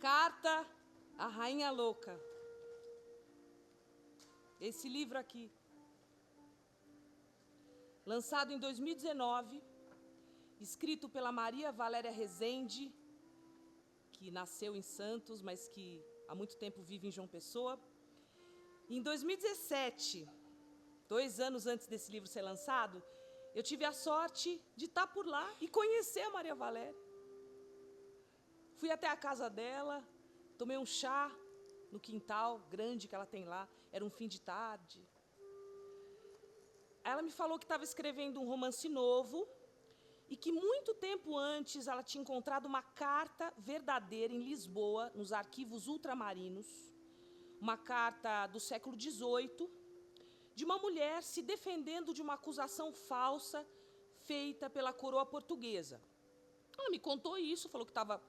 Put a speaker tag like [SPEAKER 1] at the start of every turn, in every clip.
[SPEAKER 1] Carta à Rainha Louca. Esse livro aqui, lançado em 2019, escrito pela Maria Valéria Rezende, que nasceu em Santos, mas que há muito tempo vive em João Pessoa. Em 2017, 2 anos antes desse livro ser lançado, eu tive a sorte de estar por lá e conhecer a Maria Valéria. Fui até a casa dela, tomei um chá no quintal grande que ela tem lá, era um fim de tarde. Ela me falou que estava escrevendo um romance novo e que muito tempo antes ela tinha encontrado uma carta verdadeira em Lisboa, nos arquivos ultramarinos, uma carta do século XVIII, de uma mulher se defendendo de uma acusação falsa feita pela coroa portuguesa. Ela me contou isso, falou que estava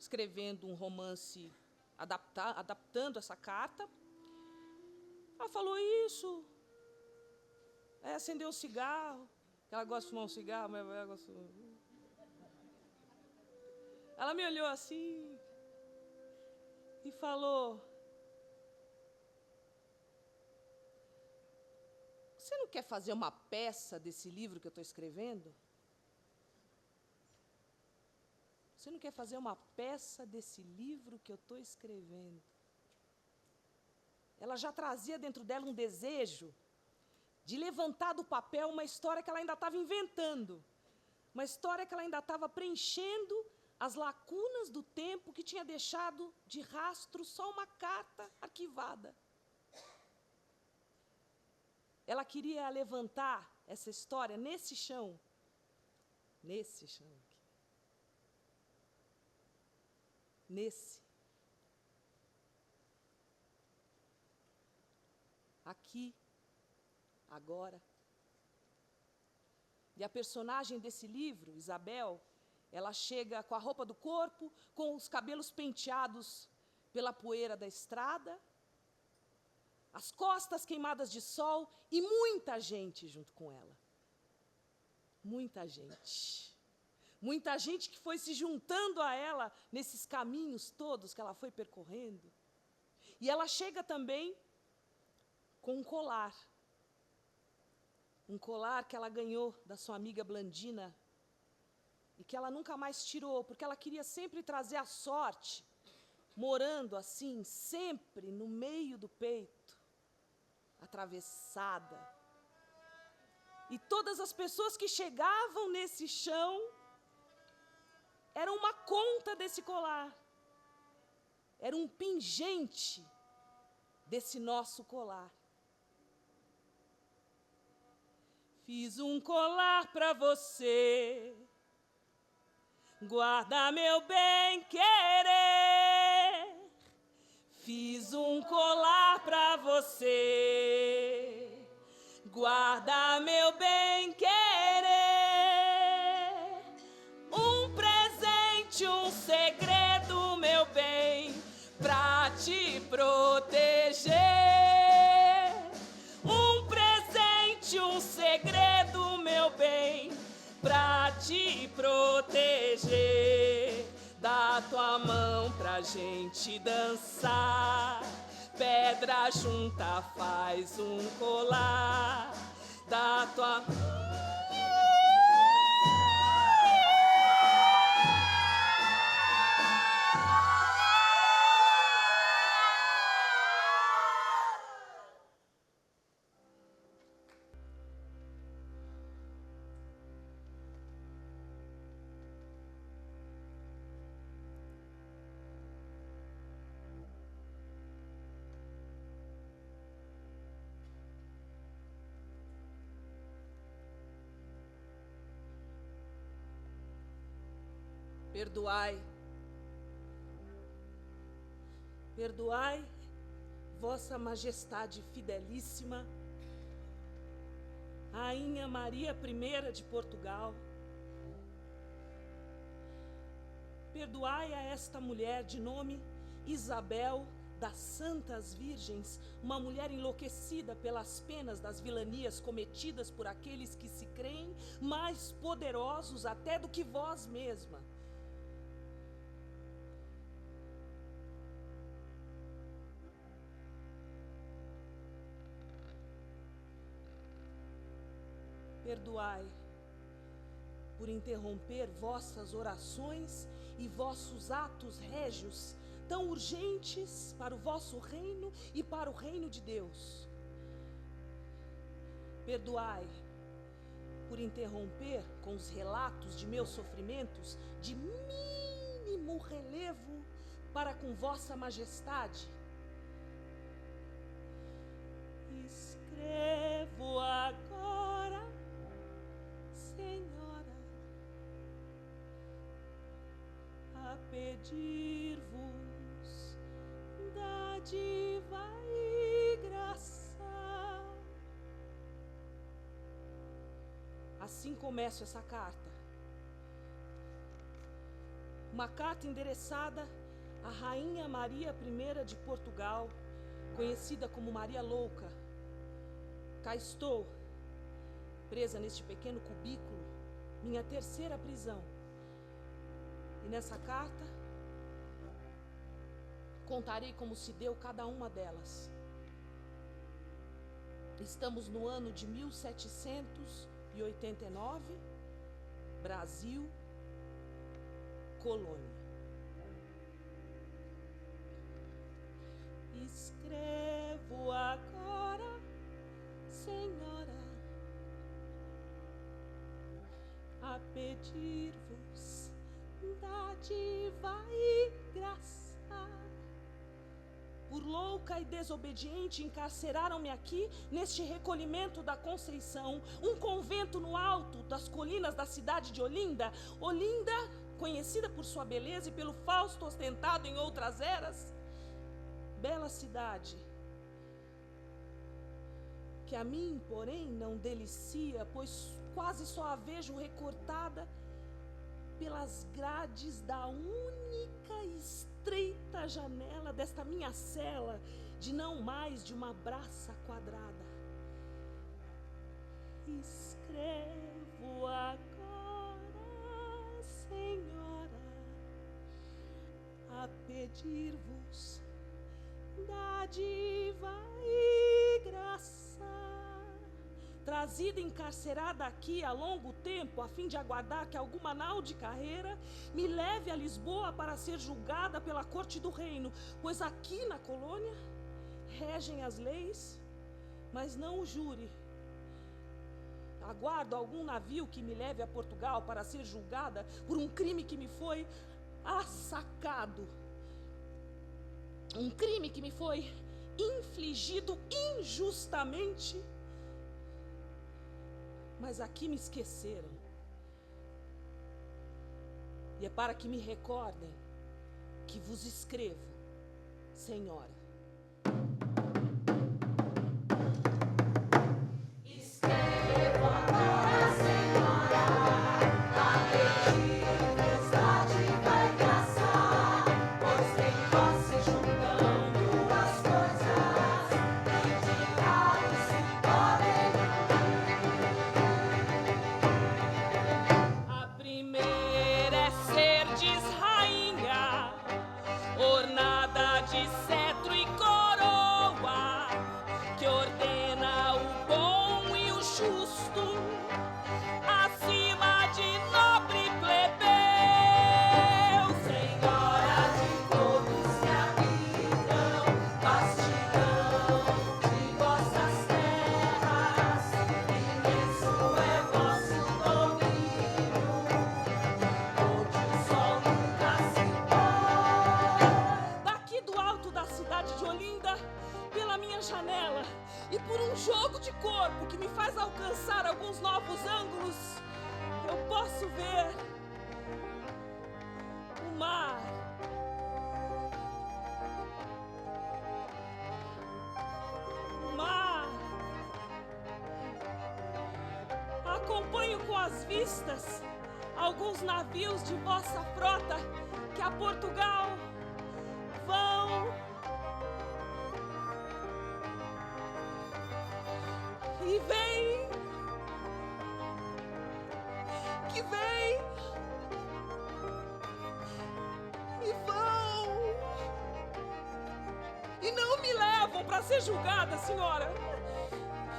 [SPEAKER 1] escrevendo um romance, adaptando essa carta. Ela falou isso, acendeu um cigarro, ela gosta de fumar um cigarro, mas ela gosta... Ela me olhou assim e falou: "Você não quer fazer uma peça desse livro que eu estou escrevendo? Você não quer fazer uma peça desse livro que eu estou escrevendo?" Ela já trazia dentro dela um desejo de levantar do papel uma história que ela ainda estava inventando, uma história que ela ainda estava preenchendo as lacunas do tempo que tinha deixado de rastro só uma carta arquivada. Ela queria levantar essa história nesse chão aqui. Aqui, agora. E a personagem desse livro, Isabel, ela chega com a roupa do corpo, com os cabelos penteados pela poeira da estrada, as costas queimadas de sol e muita gente junto com ela. Muita gente. Muita gente que foi se juntando a ela nesses caminhos todos que ela foi percorrendo. E ela chega também com um colar. Um colar que ela ganhou da sua amiga Blandina e que ela nunca mais tirou, porque ela queria sempre trazer a sorte, morando assim, sempre no meio do peito, atravessada. E todas as pessoas que chegavam nesse chão eram uma conta desse colar, era um pingente desse nosso colar. Fiz um colar para você, guarda meu bem querer. Fiz um colar para você, guarda meu bem querer. Um presente, um segredo, meu bem, pra te proteger. Um presente, um segredo, meu bem, pra te proteger. Dá tua mão pra gente dançar, pedra junta faz um colar. Dá tua... Perdoai, perdoai, Vossa Majestade Fidelíssima, Rainha Maria I de Portugal. Perdoai a esta mulher de nome Isabel das Santas Virgens, uma mulher enlouquecida pelas penas das vilanias cometidas por aqueles que se creem mais poderosos até do que vós mesma. Perdoai por interromper vossas orações e vossos atos régios, tão urgentes para o vosso reino e para o reino de Deus. Perdoai por interromper com os relatos de meus sofrimentos de mínimo relevo para com vossa majestade. Escrevo agora, Senhora, a pedir-vos dádiva e graça. Assim começo essa carta. Uma carta endereçada à Rainha Maria I de Portugal, conhecida como Maria Louca. Cá estou, presa neste pequeno cubículo, minha terceira prisão. E nessa carta, contarei como se deu cada uma delas. Estamos no ano de 1789, Brasil, colônia. Escrevo agora, Senhora, a pedir-vos dádiva e graça. Por louca e desobediente, encarceraram-me aqui, neste recolhimento da Conceição, um convento no alto das colinas da cidade de Olinda. Olinda, conhecida por sua beleza e pelo fausto ostentado em outras eras. Bela cidade, que a mim, porém, não delicia, pois quase só a vejo recortada pelas grades da única e estreita janela desta minha cela, de não mais de uma braça quadrada. Escrevo agora, Senhora, a pedir-vos dádiva e graça. Trazida encarcerada aqui há longo tempo, a fim de aguardar que alguma nau de carreira me leve a Lisboa para ser julgada pela corte do reino, pois aqui na colônia regem as leis, mas não o júri. Aguardo algum navio que me leve a Portugal para ser julgada por um crime que me foi assacado. Um crime que me foi infligido injustamente. Mas aqui me esqueceram. E é para que me recordem que vos escrevo, Senhora. Escrevo agora, Senhora, a pedir-vos dádiva e graça, pois tem vós se juntando as coisas, indicados se podem. A primeira é serdes rainha, ornada de cetro e coroa, que ordena o bom e o justo, acima de nobre plebeu. Senhora de todos que habitam bastidão de vossas terras, imenso é vosso domínio, onde o sol nunca se põe. Daqui do alto da cidade de Olinda, pela minha janela, e por um jogo de corpo que me faz alcançar alguns novos ângulos, eu posso ver o mar. O mar. Acompanho com as vistas alguns navios de vossa frota que a Portugal vão e vem, que vem e vão e não me levam para ser julgada, Senhora.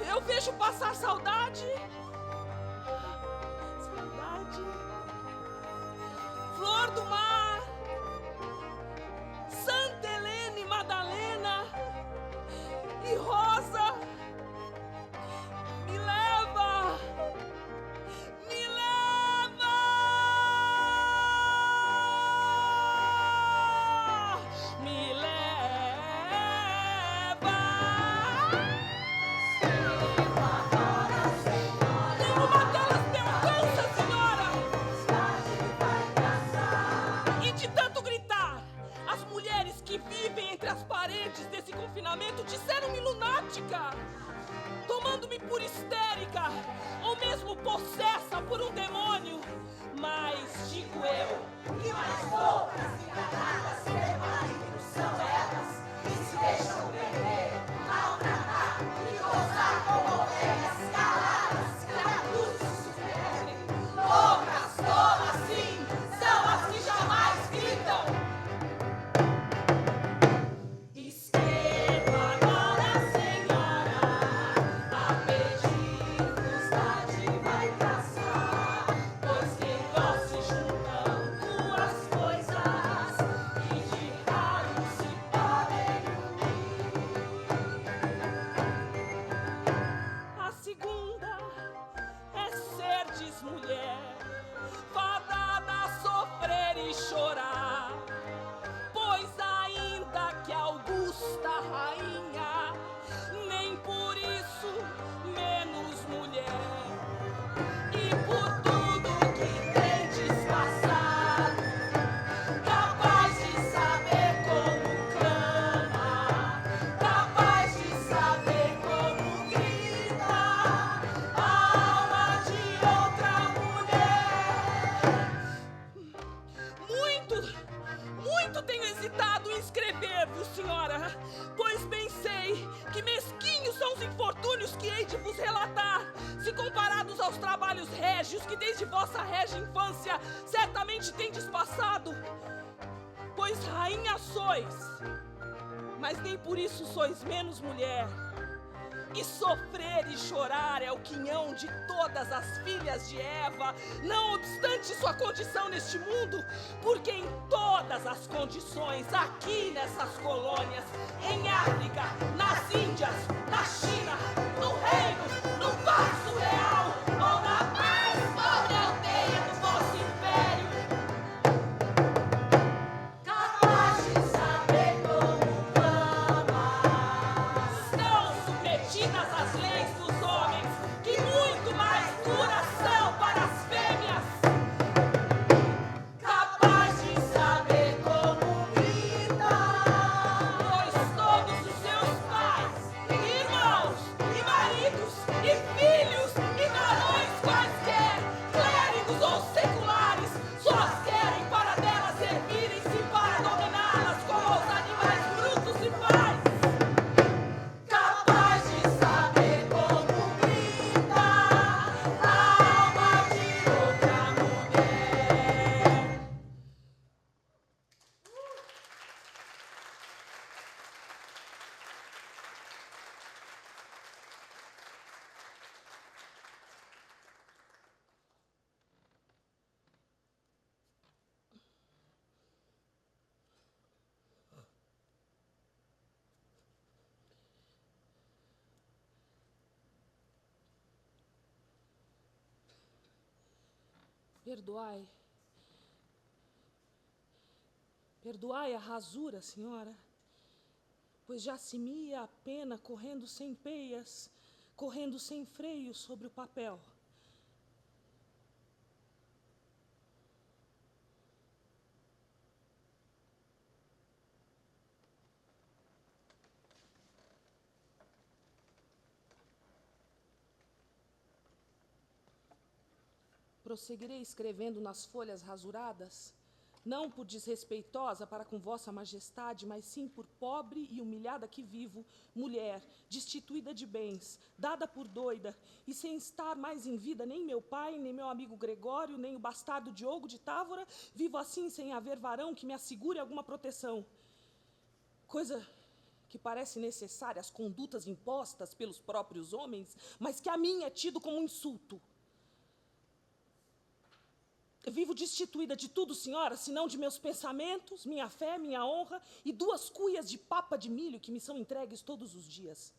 [SPEAKER 1] Eu vejo passar saudade Flor do Mar, Santa Helena e Madalena e Rosa, me leva, me leva, me leva. Nenhuma delas me alcança, Senhora. E de tanto gritar, as mulheres que vivem entre as paredes desse confinamento disseram-me lunática, tomando-me por histérica, ou mesmo possessa por um demônio. Mas digo eu,
[SPEAKER 2] que mais loucas, enganadas, se preparem que não são elas, e se deixam prender, maltratar e gozar como ovelhas caladas, criaturas se submetem. Loucas, tolas, sim, são as que jamais gritam. Escreva agora, Senhora, a pedir-vos dádiva e graça, pois quem vós se juntam duas coisas, e de raro se podem
[SPEAKER 1] a segunda é serdes mulher, fadada a sofrer e chorar, pois ainda que augusta rainha, nem por isso menos mulher. E por tudo que tendes passado, capaz de saber como clama, capaz de saber como grita a alma de outra mulher. Muito tenho hesitado em escrever-vos, Senhora, pois bem sei que mesquinhos são os infortúnios que hei de vos relatar, se comparados aos trabalhos régios que desde vossa régia infância certamente tendes passado. Pois rainha sois, mas nem por isso sois menos mulher. E sofrer e chorar é o quinhão de todas as filhas de Eva, não obstante sua condição neste mundo, porque em todas as condições, aqui nessas colônias, em África, nas Índias, na China, no reino, no vasto real, ou na mais pobre aldeia do vosso império,
[SPEAKER 2] capaz de saber como clama.
[SPEAKER 1] estão submetidas às leis dos homens, que muito mais duras são para as fêmeas.
[SPEAKER 2] Capaz de saber como grita,
[SPEAKER 1] Pois todos os seus pais, irmãos e maridos e filhos e varões quaisquer, clérigos ou seculares, só as querem para delas servirem-se para dominá-las como aos animais brutos e faz.
[SPEAKER 2] capaz de saber como grita a alma de outra mulher.
[SPEAKER 1] Perdoai. Perdoai a rasura, Senhora, pois já se me ia a pena correndo sem peias, correndo sem freio sobre o papel. Prosseguirei escrevendo nas folhas rasuradas, não por desrespeitosa para com vossa majestade, mas sim por pobre e humilhada que vivo, mulher, destituída de bens, dada por doida, e sem estar mais em vida nem meu pai, nem meu amigo Gregório, nem o bastardo Diogo de Távora, vivo assim sem haver varão que me assegure alguma proteção. Coisa que parece necessária às condutas impostas pelos próprios homens, mas que a mim é tido como um insulto. Eu vivo destituída de tudo, senhora, senão de meus pensamentos, minha fé, minha honra e 2 cuias de papa de milho que me são entregues todos os dias.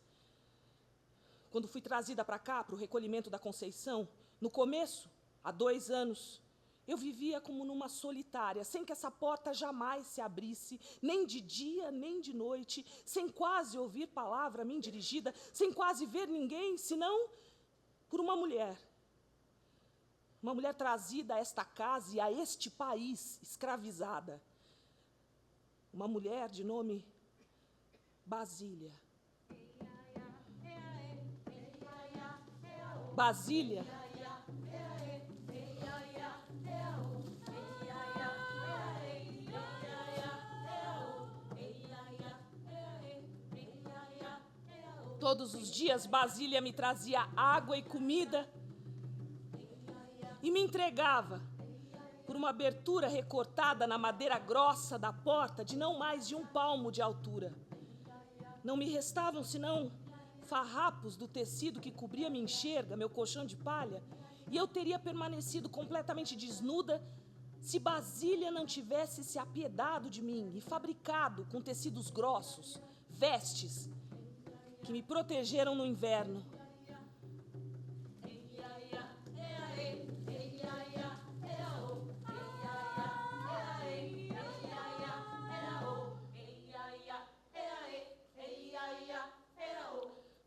[SPEAKER 1] Quando fui trazida para cá, para o recolhimento da Conceição, no começo, há 2 anos, eu vivia como numa solitária, sem que essa porta jamais se abrisse, nem de dia, nem de noite, sem quase ouvir palavra a mim dirigida, sem quase ver ninguém, senão por uma mulher trazida a esta casa e a este país, escravizada. Uma mulher de nome Basília. Basília todos os dias Basília me trazia água e comida e me entregava por uma abertura recortada na madeira grossa da porta de não mais de 1 palmo de altura. Não me restavam senão farrapos do tecido que cobria minha enxerga, meu colchão de palha, e eu teria permanecido completamente desnuda se Basília não tivesse se apiedado de mim e fabricado com tecidos grossos, vestes que me protegeram no inverno.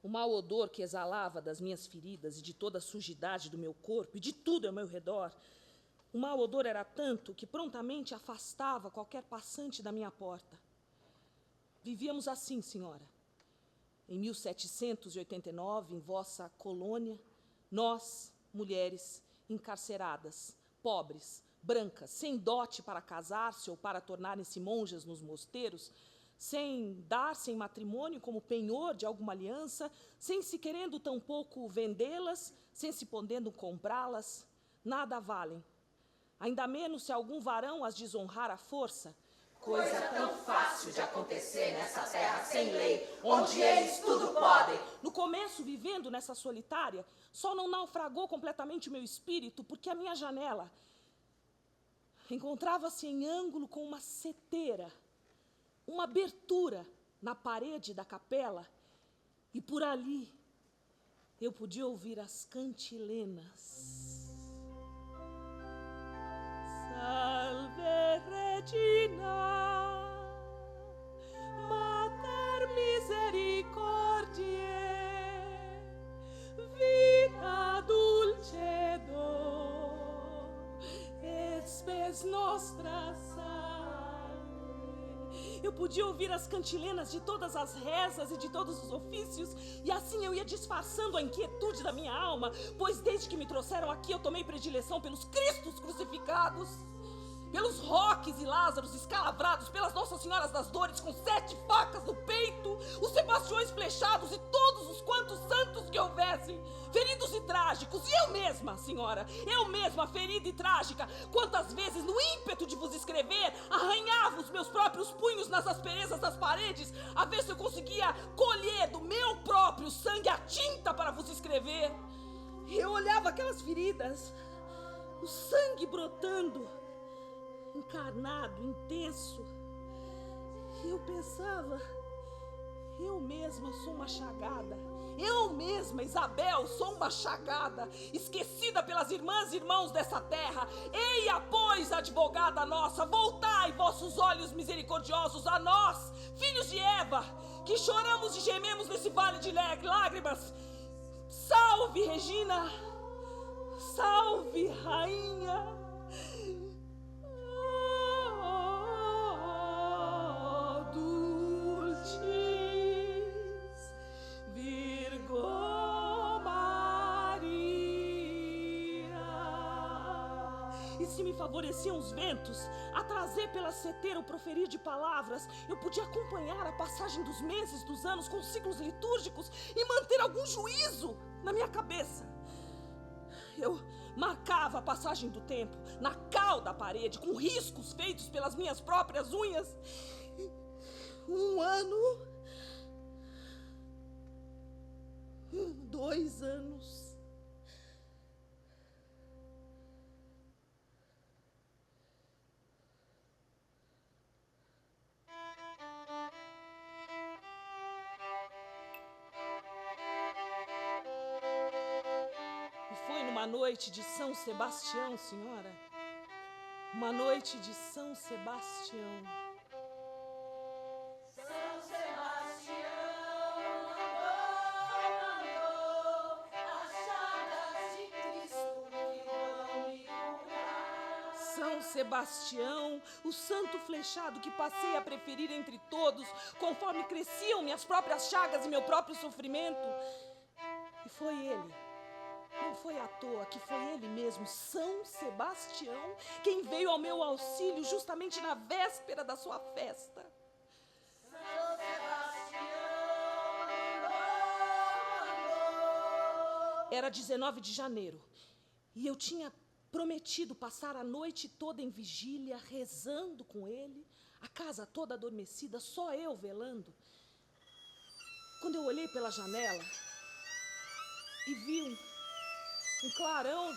[SPEAKER 1] O mau odor que exalava das minhas feridas e de toda a sujidade do meu corpo e de tudo ao meu redor, o mau odor era tanto que prontamente afastava qualquer passante da minha porta. Vivíamos assim, senhora. Em 1789, em vossa colônia, nós, mulheres encarceradas, pobres, brancas, sem dote para casar-se ou para tornarem-se monjas nos mosteiros, sem dar-se em matrimônio como penhor de alguma aliança, sem se querendo tampouco vendê-las, sem se podendo comprá-las, nada valem. Ainda menos se algum varão as desonrar à força.
[SPEAKER 2] Coisa tão fácil de acontecer nessa terra sem lei, onde eles tudo podem.
[SPEAKER 1] No começo, vivendo nessa solitária, só não naufragou completamente o meu espírito, porque a minha janela encontrava-se em ângulo com uma seteira, uma abertura na parede da capela, e por ali eu podia ouvir as cantilenas. Salve Regina, Mater Misericordiae, vita dulcedo, et spes nostra salve. Eu podia ouvir as cantilenas de todas as rezas e de todos os ofícios, e assim eu ia disfarçando a inquietude da minha alma, pois desde que me trouxeram aqui eu tomei predileção pelos Cristos crucificados, pelos Roques e Lázaros escalavrados, pelas Nossas Senhoras das Dores com 7 facas no peito, os Sebastiões flechados e todos os quantos santos que houvessem, feridos e trágicos, e eu mesma, senhora, eu mesma, ferida e trágica, quantas vezes no ímpeto de vos escrever, arranhava os meus próprios punhos nas asperezas das paredes, a ver se eu conseguia colher do meu próprio sangue a tinta para vos escrever. Eu olhava aquelas feridas, o sangue brotando, encarnado, intenso, e eu pensava, eu mesma sou uma chagada, eu mesma, Isabel, sou uma chagada, esquecida pelas irmãs e irmãos dessa terra. Eia, pois, advogada nossa, voltai vossos olhos misericordiosos a nós, filhos de Eva, que choramos e gememos nesse vale de lágrimas. Salve, Regina, salve, rainha. Se me favoreciam os ventos a trazer pela seteira o proferir de palavras, eu podia acompanhar a passagem dos meses, dos anos, com ciclos litúrgicos e manter algum juízo na minha cabeça. Eu marcava a passagem do tempo na cal da parede, com riscos feitos pelas minhas próprias unhas. 1 ano, 2 anos, Foi numa noite de São Sebastião, senhora. Uma noite de São Sebastião.
[SPEAKER 2] São Sebastião mandou as chagas de Cristo que vão me curar.
[SPEAKER 1] São Sebastião, o santo flechado que passei a preferir entre todos, conforme cresciam minhas próprias chagas e meu próprio sofrimento. E foi ele, não foi à toa que foi ele mesmo, São Sebastião, quem veio ao meu auxílio justamente na véspera da sua festa.
[SPEAKER 2] São Sebastião mandou.
[SPEAKER 1] Era 19 de janeiro e eu tinha prometido passar a noite toda em vigília, rezando com ele, a casa toda adormecida, só eu velando. Quando eu olhei pela janela e vi um clarão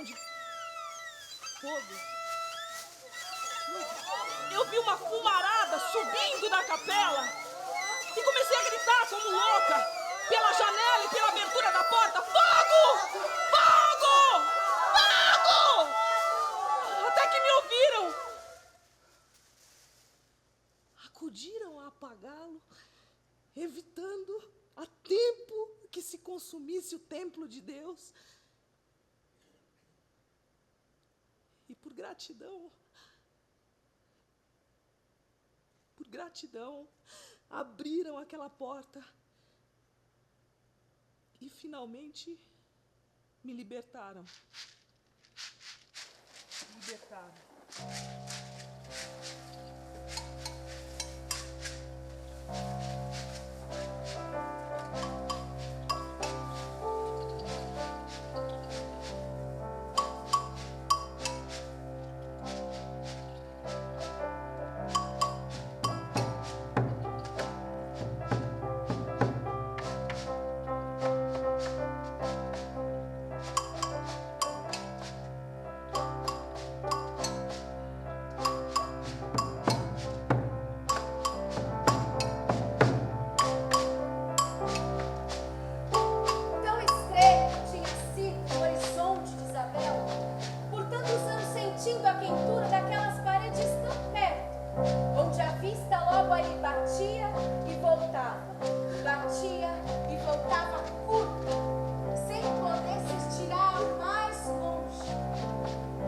[SPEAKER 1] de fogo, eu vi uma fumarada subindo da capela e comecei a gritar como louca pela janela e pela abertura da porta: fogo! Fogo! Fogo! Até que me ouviram. Acudiram a apagá-lo, evitando a tempo que se consumisse o templo de Deus. E por gratidão, abriram aquela porta e finalmente me libertaram.
[SPEAKER 3] Tão estreito tinha sido o horizonte de Isabel, por tantos anos sentindo a quentura daquelas paredes tão perto, onde a vista logo ali batia e voltava curta, sem poder se estirar mais longe.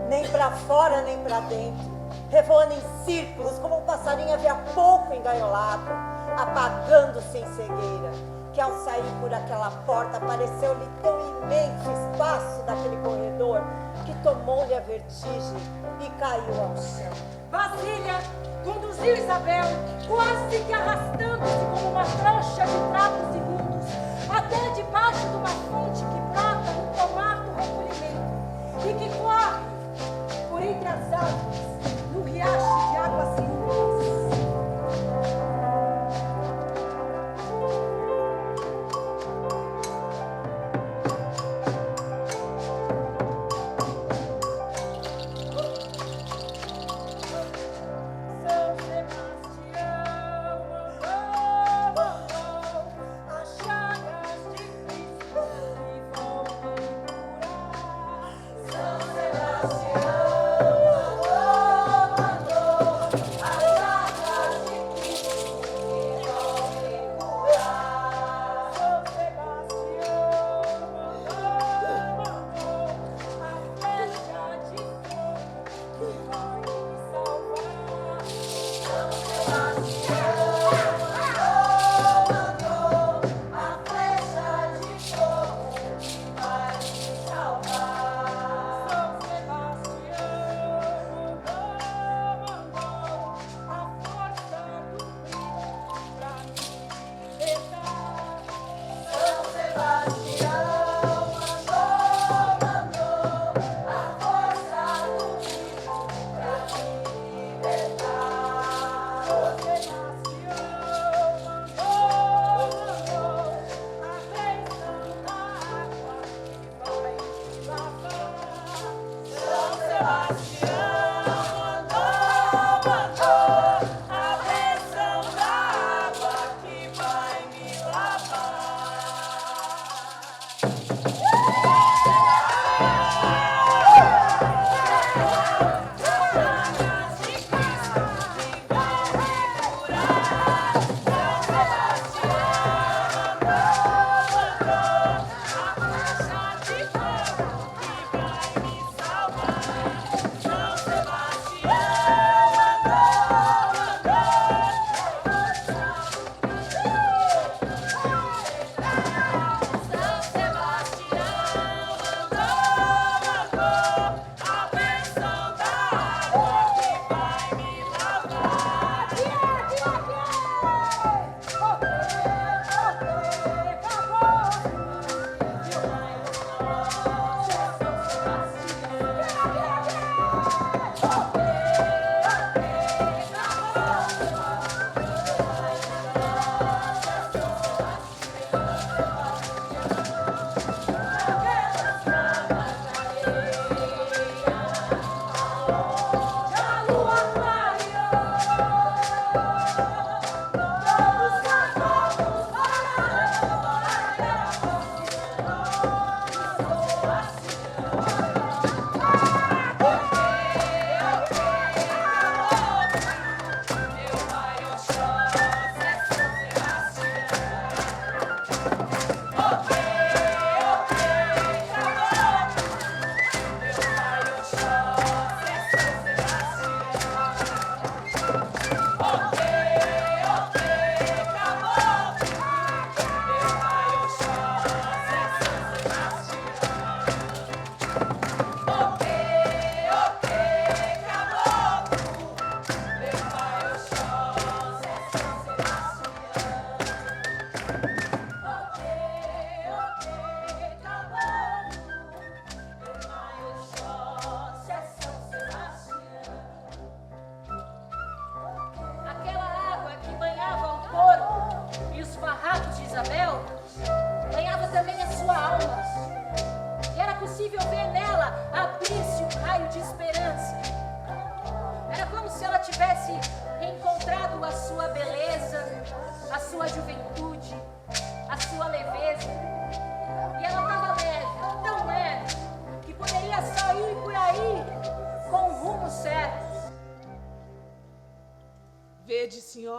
[SPEAKER 4] Nem pra fora, nem pra dentro, revoando em círculos, como um passarinho havia pouco engaiolado, apagando-se em cegueira, que ao sair por aquela porta pareceu-lhe tão imenso espaço daquele corredor, que tomou-lhe a vertigem e caiu ao chão.
[SPEAKER 5] Basília conduziu Isabel, quase que arrastando-se como uma trouxa de trapos imundos, até debaixo de uma fonte que brota no pomar do recolhimento e que corre por entre as árvores no riacho de águas limpas. São Sebastião mandou as chagas de Cristo que vão me curar.
[SPEAKER 2] São Sebastião mandou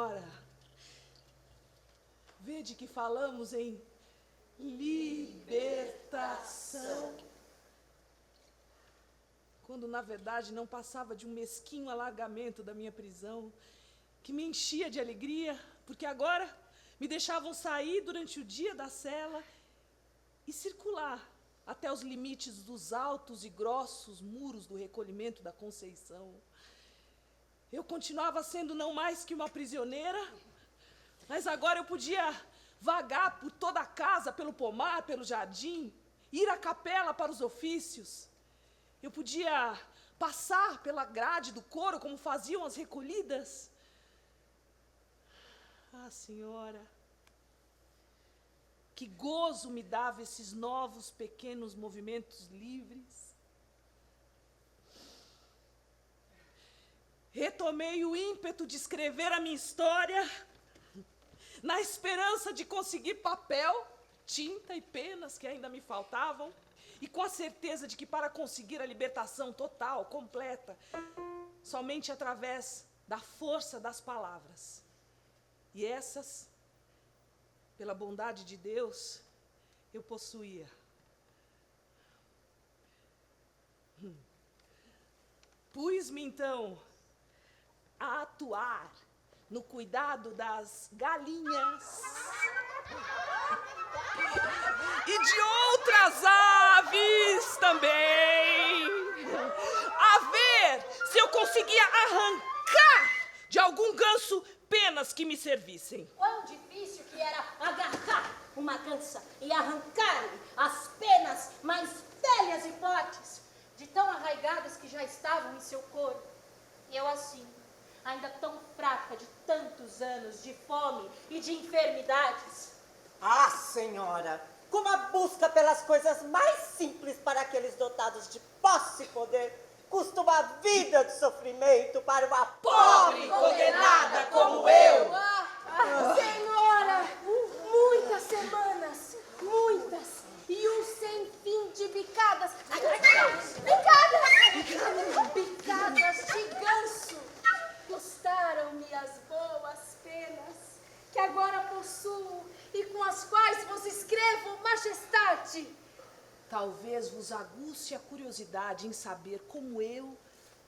[SPEAKER 1] senhora, vede que falamos em libertação, quando na verdade não passava de um mesquinho alargamento da minha prisão, que me enchia de alegria, porque agora me deixavam sair durante o dia da cela e circular até os limites dos altos e grossos muros do recolhimento da Conceição. Eu continuava sendo não mais que uma prisioneira, mas agora eu podia vagar por toda a casa, pelo pomar, pelo jardim, ir à capela para os ofícios. Eu podia passar pela grade do coro, como faziam as recolhidas. Ah, senhora, que gozo me dava esses novos pequenos movimentos livres. Retomei o ímpeto de escrever a minha história, na esperança de conseguir papel, tinta e penas que ainda me faltavam, e com a certeza de que para conseguir a libertação total, completa, somente através da força das palavras. E essas, pela bondade de Deus, eu possuía. Pus-me, então, a atuar no cuidado das galinhas e de outras aves também, a ver se eu conseguia arrancar de algum ganso penas que me servissem.
[SPEAKER 5] Quão difícil que era agarrar uma gança e arrancar-lhe as penas mais velhas e fortes, de tão arraigadas que já estavam em seu corpo. E eu assim, ainda tão fraca de tantos anos de fome e de enfermidades.
[SPEAKER 4] Ah, senhora, como a busca pelas coisas mais simples para aqueles dotados de posse e poder custa uma vida de sofrimento para uma pobre condenada como eu.
[SPEAKER 3] Senhora, muitas semanas, muitas, e um sem fim de picadas. Picadas de ganso. Custaram-me as boas penas que agora possuo e com as quais vos escrevo, majestade.
[SPEAKER 1] Talvez vos aguce a curiosidade em saber como eu,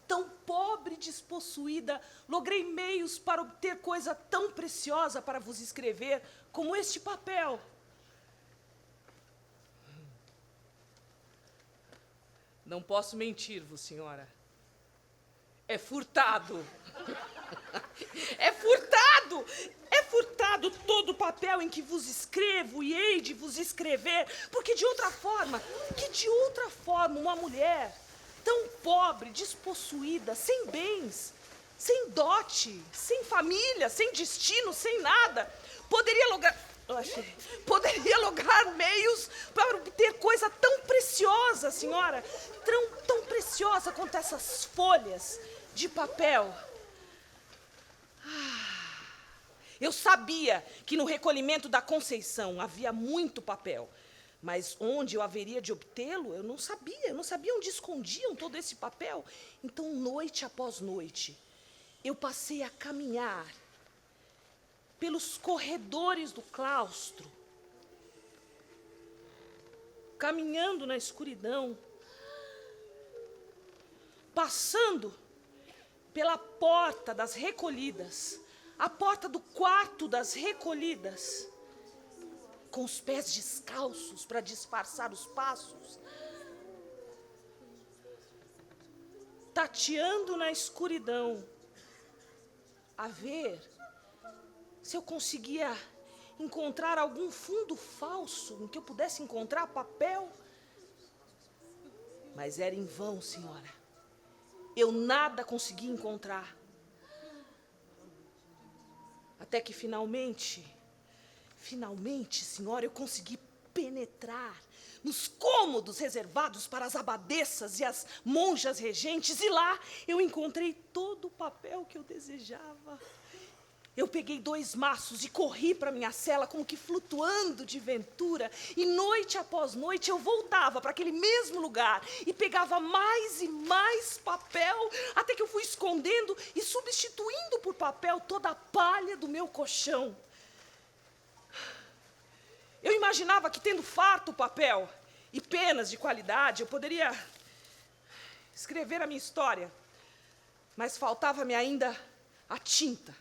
[SPEAKER 1] tão pobre e despossuída, logrei meios para obter coisa tão preciosa para vos escrever como este papel. Não posso mentir-vos, senhora. É furtado. É furtado! É furtado todo o papel em que vos escrevo e hei de vos escrever, porque de outra forma, uma mulher tão pobre, despossuída, sem bens, sem dote, sem família, sem destino, sem nada, poderia lograr meios para obter coisa tão preciosa, senhora, tão preciosa quanto essas folhas de papel. Eu sabia que no recolhimento da Conceição havia muito papel, mas onde eu haveria de obtê-lo, eu não sabia onde escondiam todo esse papel. Então, noite após noite, eu passei a caminhar pelos corredores do claustro, caminhando na escuridão, passando pela porta das recolhidas, a porta do quarto das recolhidas, com os pés descalços para disfarçar os passos, tateando na escuridão, a ver se eu conseguia encontrar algum fundo falso em que eu pudesse encontrar papel. Mas era em vão, senhora. Eu nada consegui encontrar. Até que finalmente, senhora, eu consegui penetrar nos cômodos reservados para as abadesas e as monjas regentes, e lá eu encontrei todo o papel que eu desejava. Eu peguei 2 maços e corri para minha cela como que flutuando de ventura. E noite após noite eu voltava para aquele mesmo lugar e pegava mais e mais papel, até que eu fui escondendo e substituindo por papel toda a palha do meu colchão. Eu imaginava que, tendo farto papel e penas de qualidade, eu poderia escrever a minha história. Mas faltava-me ainda a tinta.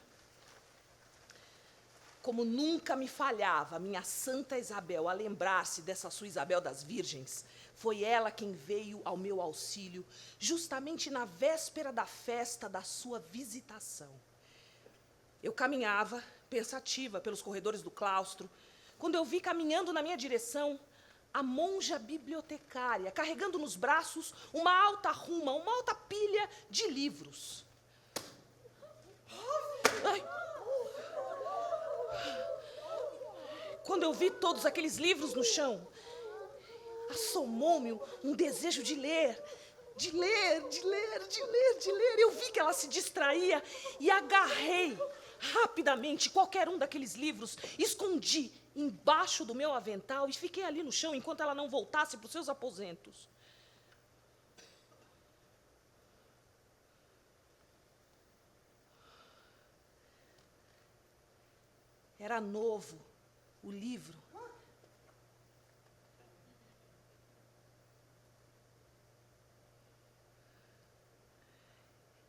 [SPEAKER 1] Como nunca me falhava minha Santa Isabel a lembrar-se dessa sua Isabel das Virgens, foi ela quem veio ao meu auxílio, justamente na véspera da festa da sua visitação. Eu caminhava, pensativa, pelos corredores do claustro, quando eu vi caminhando na minha direção a monja bibliotecária, carregando nos braços uma alta ruma, uma alta pilha de livros. Ai. Quando eu vi todos aqueles livros no chão, assomou-me um desejo de ler. Eu vi que ela se distraía e agarrei rapidamente qualquer um daqueles livros, escondi embaixo do meu avental e fiquei ali no chão enquanto ela não voltasse para os seus aposentos. Era novo o livro.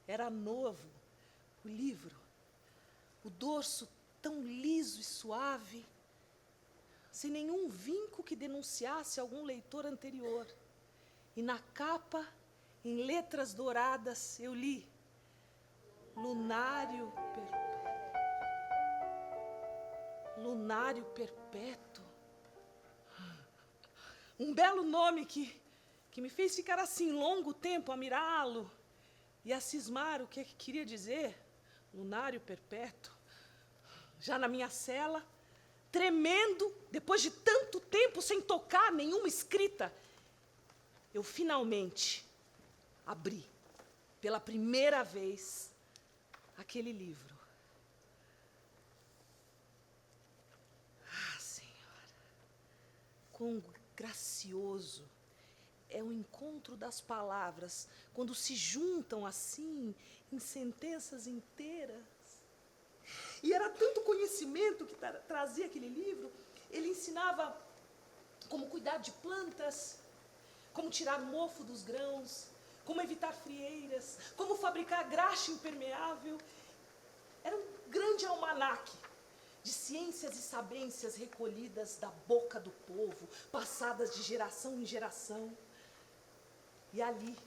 [SPEAKER 1] Era novo o livro. O dorso tão liso e suave, sem nenhum vinco que denunciasse algum leitor anterior. E na capa, em letras douradas, eu li: Lunário Perpétuo. Lunário Perpétuo. Um belo nome que me fez ficar assim longo tempo a mirá-lo e a cismar o que queria dizer. Lunário Perpétuo. Já na minha cela, tremendo, depois de tanto tempo sem tocar nenhuma escrita, eu finalmente abri, pela primeira vez, aquele livro. Ah, Senhora, quão gracioso é o encontro das palavras quando se juntam assim em sentenças inteiras. E era tanto conhecimento que trazia aquele livro. Ele ensinava como cuidar de plantas, como tirar mofo dos grãos, como evitar frieiras, como fabricar graxa impermeável. Era um grande almanaque de ciências e sabências recolhidas da boca do povo, passadas de geração em geração. E ali,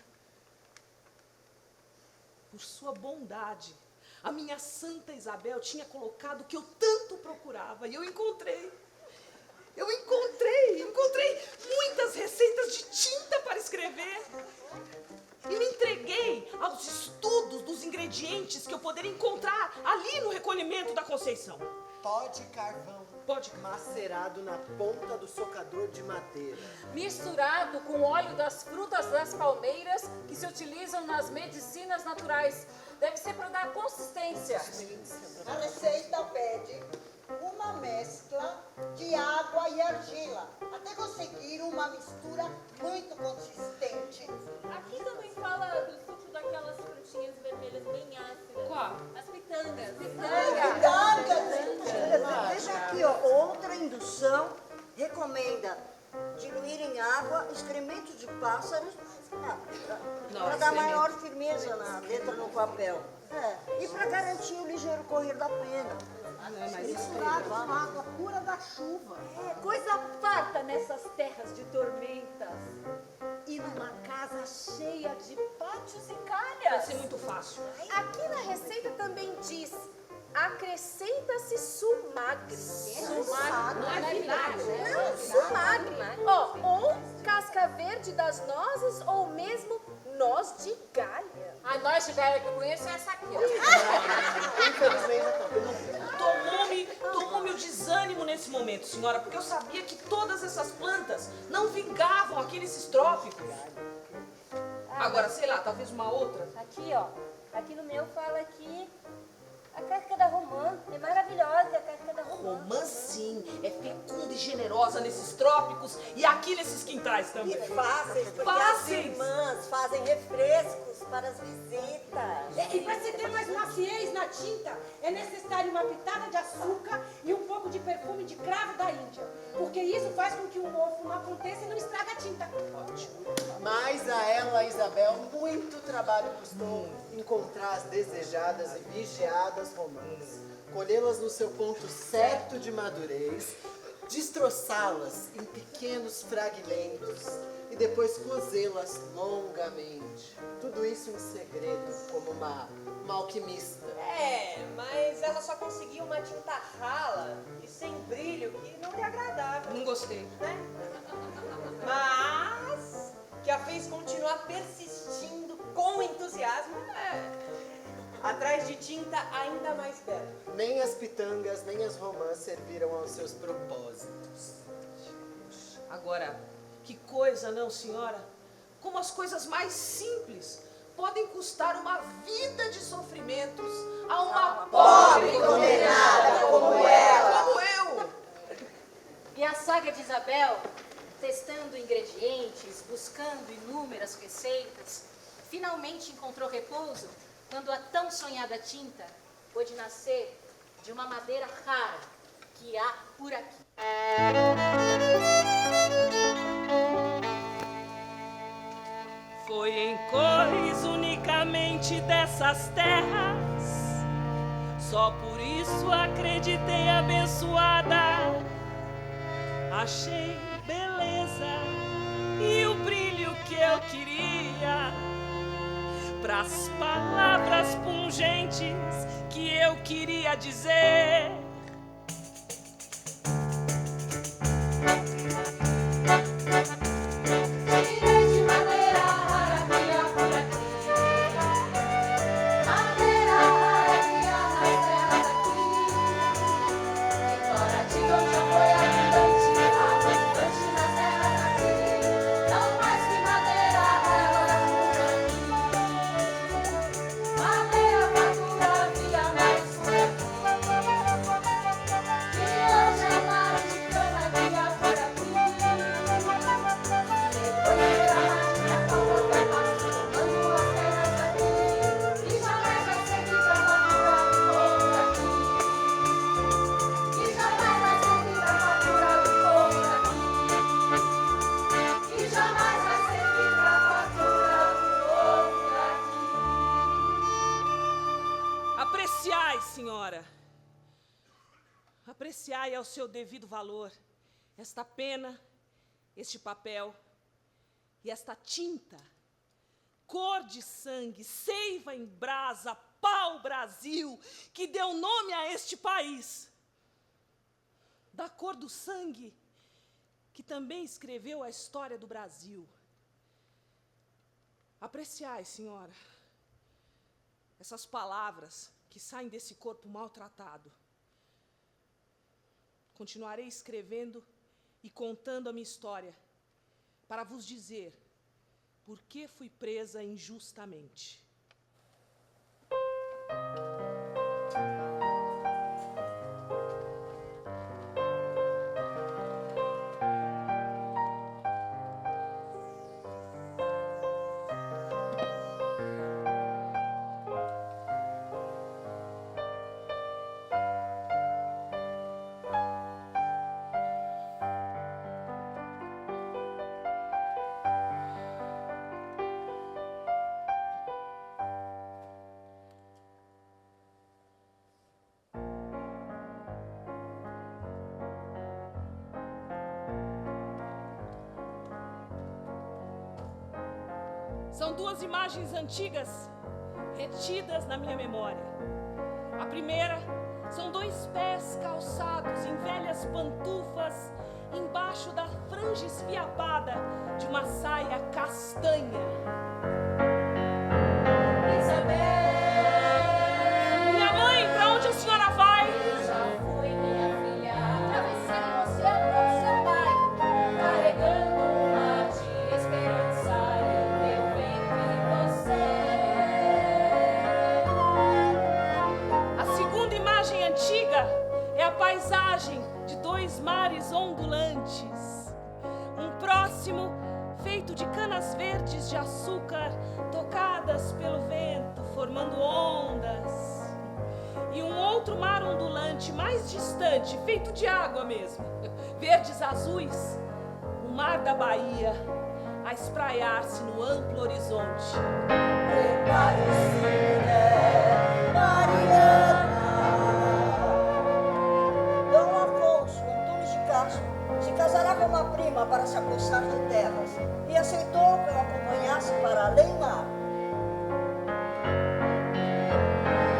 [SPEAKER 1] por sua bondade, a minha Santa Isabel tinha colocado o que eu tanto procurava. E eu encontrei muitas receitas de tinta para escrever. E me entreguei aos estudos dos ingredientes que eu poderia encontrar ali no recolhimento da Conceição.
[SPEAKER 6] Pó de carvão. Macerado na ponta do socador de madeira.
[SPEAKER 5] Misturado com óleo das frutas das palmeiras que se utilizam nas medicinas naturais. Deve ser para dar consistência.
[SPEAKER 7] A receita pede uma mescla de água e argila, até conseguir uma mistura muito consistente.
[SPEAKER 3] Aqui também fala do suco daquelas frutinhas vermelhas bem ácidas.
[SPEAKER 1] Qual?
[SPEAKER 3] As pitangas.
[SPEAKER 4] Veja aqui, ó, outra indução recomenda diluir em água excremento de pássaros para dar maior firmeza na letra no papel. E para garantir o ligeiro correr da pena.
[SPEAKER 7] Misturado com água pura da chuva.
[SPEAKER 3] Coisa farta nessas terras de tormentas. E numa casa cheia de pátios e
[SPEAKER 1] Vai
[SPEAKER 3] calhas.
[SPEAKER 1] ser muito fácil.
[SPEAKER 3] Aqui na receita também diz: acrescenta-se sumagre.
[SPEAKER 7] Sumagre?
[SPEAKER 3] Não é vinagre? Não, sumagre. Ó, ou casca verde das nozes, ou mesmo noz de galha.
[SPEAKER 5] A noz de galha que eu conheço é essa aqui, ó.
[SPEAKER 6] Infelizmente,
[SPEAKER 1] Tomou-me o desânimo nesse momento, senhora, porque eu sabia que todas essas plantas não vingavam aqueles estróficos. Agora, sei lá, talvez uma outra.
[SPEAKER 3] Aqui, ó. Aqui no meu fala que
[SPEAKER 5] A casca da romã é maravilhosa, a casca da romã.
[SPEAKER 1] Romã, sim, é fecunda e generosa nesses trópicos e aqui nesses quintais também.
[SPEAKER 4] E fáceis, porque as
[SPEAKER 1] Fáceis.
[SPEAKER 4] irmãs fazem refrescos para as visitas.
[SPEAKER 5] E para se ter mais maciez na tinta, é necessário uma pitada de açúcar e um pouco de perfume de cravo da Índia. Porque isso faz com que o mofo não aconteça e não estraga a tinta.
[SPEAKER 6] Mas a ela, Isabel, muito trabalho custou encontrar as desejadas e vigiadas romãs, colhê-las no seu ponto certo de madurez, destroçá-las em pequenos fragmentos e depois cozê-las longamente. Tudo isso em segredo, como uma alquimista.
[SPEAKER 8] Mas ela só conseguiu uma tinta rala e sem brilho que não lhe agradava,
[SPEAKER 1] Não gostei.
[SPEAKER 8] né? Mas que a fez continuar persistindo com entusiasmo atrás de tinta ainda mais bela.
[SPEAKER 6] Nem as pitangas, nem as romãs serviram aos seus propósitos.
[SPEAKER 1] Agora, que coisa, não, senhora? Como as coisas mais simples podem custar uma vida de sofrimentos a uma pobre condenada como ela. Como eu.
[SPEAKER 3] E a saga de Isabel, testando ingredientes, buscando inúmeras receitas, finalmente encontrou repouso quando a tão sonhada tinta pôde nascer de uma madeira rara que há por aqui.
[SPEAKER 1] Foi em cores unicamente dessas terras, só por isso acreditei abençoada. Achei beleza e o brilho que eu queria pras palavras pungentes que eu queria dizer.
[SPEAKER 2] Tirei de madeira rara que há por aqui, madeira rara que há nas terras aqui. Embora digam que foi abundante nas terras aqui, não mais que madeira rara por aqui. Madeira madura havia mais por aqui, que hoje é mar de cana que há por aqui.
[SPEAKER 1] Apreciai, senhora. Apreciai ao seu devido valor esta pena, este papel e esta tinta, cor de sangue, seiva em brasa, pau-brasil, que deu nome a este país. Da cor do sangue, que também escreveu a história do Brasil. Apreciai, senhora, essas palavras que saem desse corpo maltratado. Continuarei escrevendo e contando a minha história, para vos dizer por que fui presa injustamente. São duas imagens antigas retidas na minha memória. A primeira são dois pés calçados em velhas pantufas embaixo da franja esfiapada de uma saia castanha. Minha mãe, pra onde a senhora vai?
[SPEAKER 2] Eu já fui, minha filha, atravessei o oceano com seu pai, carregando um mar de esperança e eu venho em você.
[SPEAKER 1] A segunda imagem de dois mares ondulantes. Um próximo feito de canas verdes de açúcar tocadas pelo vento, formando ondas. E um outro mar ondulante mais distante, feito de água mesmo, verdes azuis, o mar da Bahia, a espraiar-se no amplo horizonte.
[SPEAKER 4] Prepare-se, mulher Mariana. Dom Afonso, Antunes de Castro, se casará com uma prima para se apossar de terras e aceitou que o acompanhasse para além mar.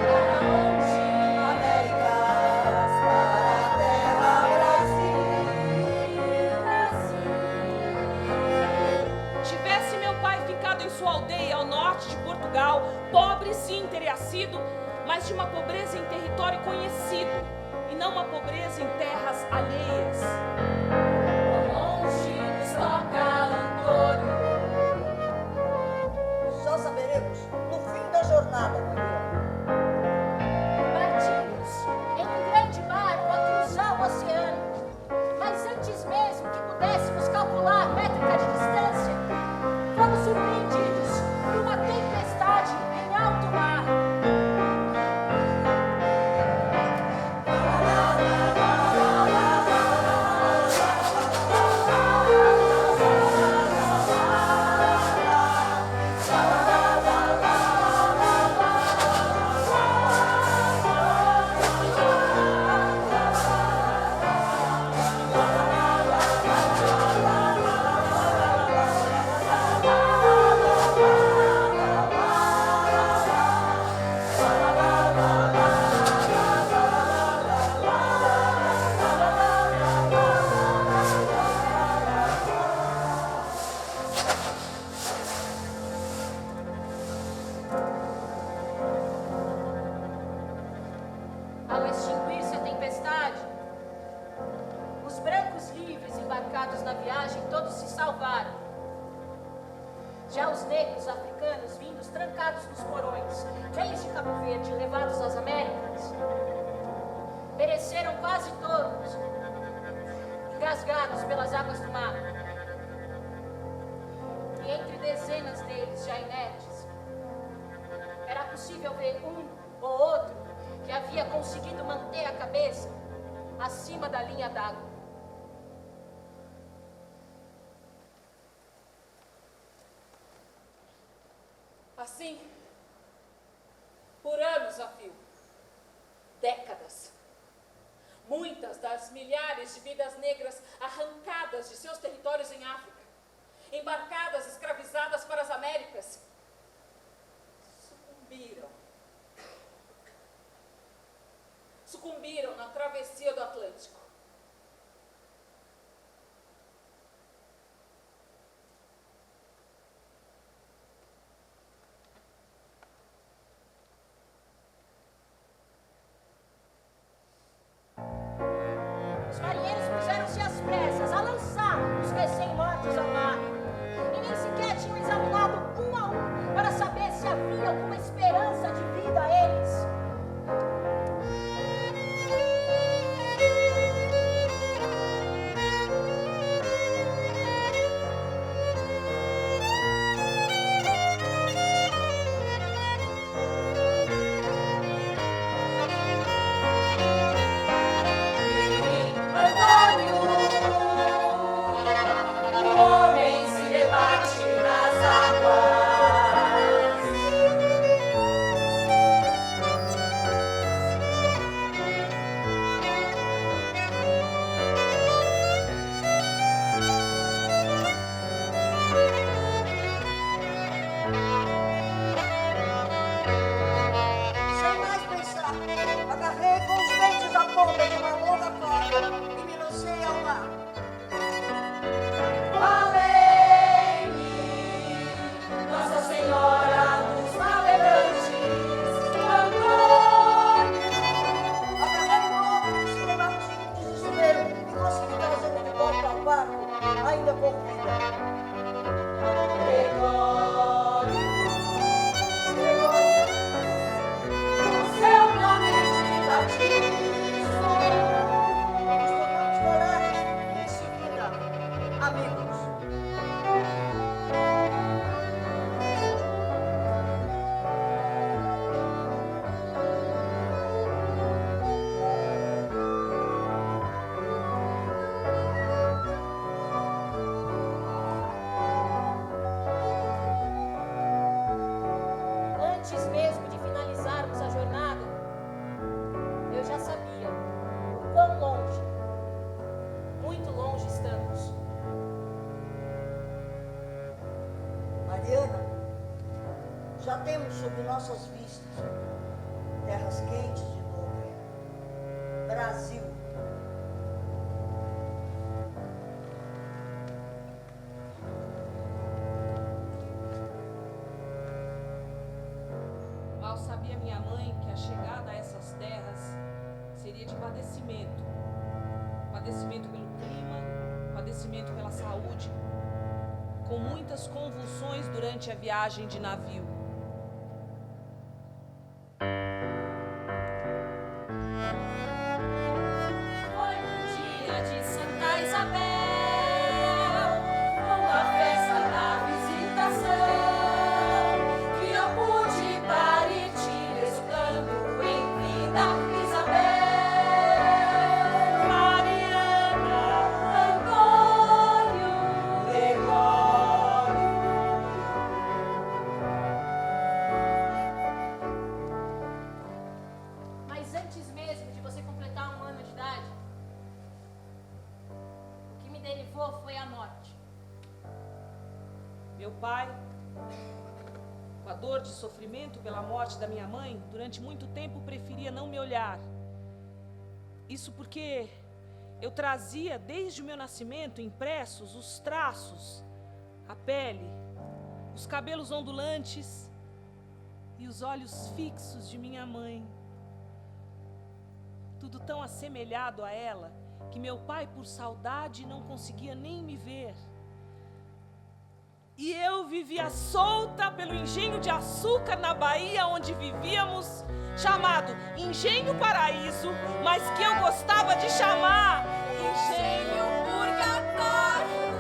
[SPEAKER 4] Para onde, Américas, para a terra Brasil.
[SPEAKER 1] Tivesse meu pai ficado em sua aldeia ao norte de Portugal, pobre sim teria sido, mas de uma pobreza em território conhecido, e não uma pobreza em terras alheias.
[SPEAKER 2] Longe nos toca Antônio.
[SPEAKER 4] Só saberemos no fim da jornada, Maria.
[SPEAKER 5] Partimos em um grande barco a cruzar o oceano. Mas antes mesmo que pudéssemos calcular a métrica de distância, fomos surpreendidos por uma tempestade em alto mar. Ao extinguir-se a tempestade, os brancos livres embarcados na viagem todos se salvaram. Já os negros africanos vindos trancados nos porões, desde Cabo Verde levados às Américas, pereceram quase todos, engasgados pelas águas do mar. E entre dezenas deles já inertes, era possível ver um ou outro que havia conseguido manter a cabeça acima da linha d'água.
[SPEAKER 9] Assim, por anos a fio, décadas, muitas das milhares de vidas negras arrancadas de seus territórios em África, embarcadas, escravizadas para as Américas, sucumbiram na travessia do Atlântico.
[SPEAKER 5] Os marinheiros puseram-se às pressas a lançar os recém-mortos ao mar. E nem sequer tinham examinado um a um para saber se havia alguma esperança de vida a eles.
[SPEAKER 7] Já temos sob nossas vistas terras quentes de novo. Brasil.
[SPEAKER 1] Mal sabia minha mãe que a chegada a essas terras seria de padecimento. Padecimento pelo clima, padecimento pela saúde, com muitas convulsões durante a viagem de navio.
[SPEAKER 2] Foi um dia de Santa Isabel, com a festa da visitação, que eu pude partir exultando em vida. Isabel, Mariana, Antônio, Gregório.
[SPEAKER 3] Mas antes mesmo de você completar 1 ano de idade, o que me derivou foi a morte.
[SPEAKER 1] Meu pai, com a dor de sofrimento pela morte da minha mãe, durante muito tempo preferia não me olhar. Isso porque eu trazia desde o meu nascimento impressos os traços, a pele, os cabelos ondulantes e os olhos fixos de minha mãe. Tudo tão assemelhado a ela que meu pai, por saudade, não conseguia nem me ver. E eu vivia solta pelo engenho de açúcar na Bahia, onde vivíamos, chamado Engenho Paraíso, mas que eu gostava de chamar Engenho Purgatório.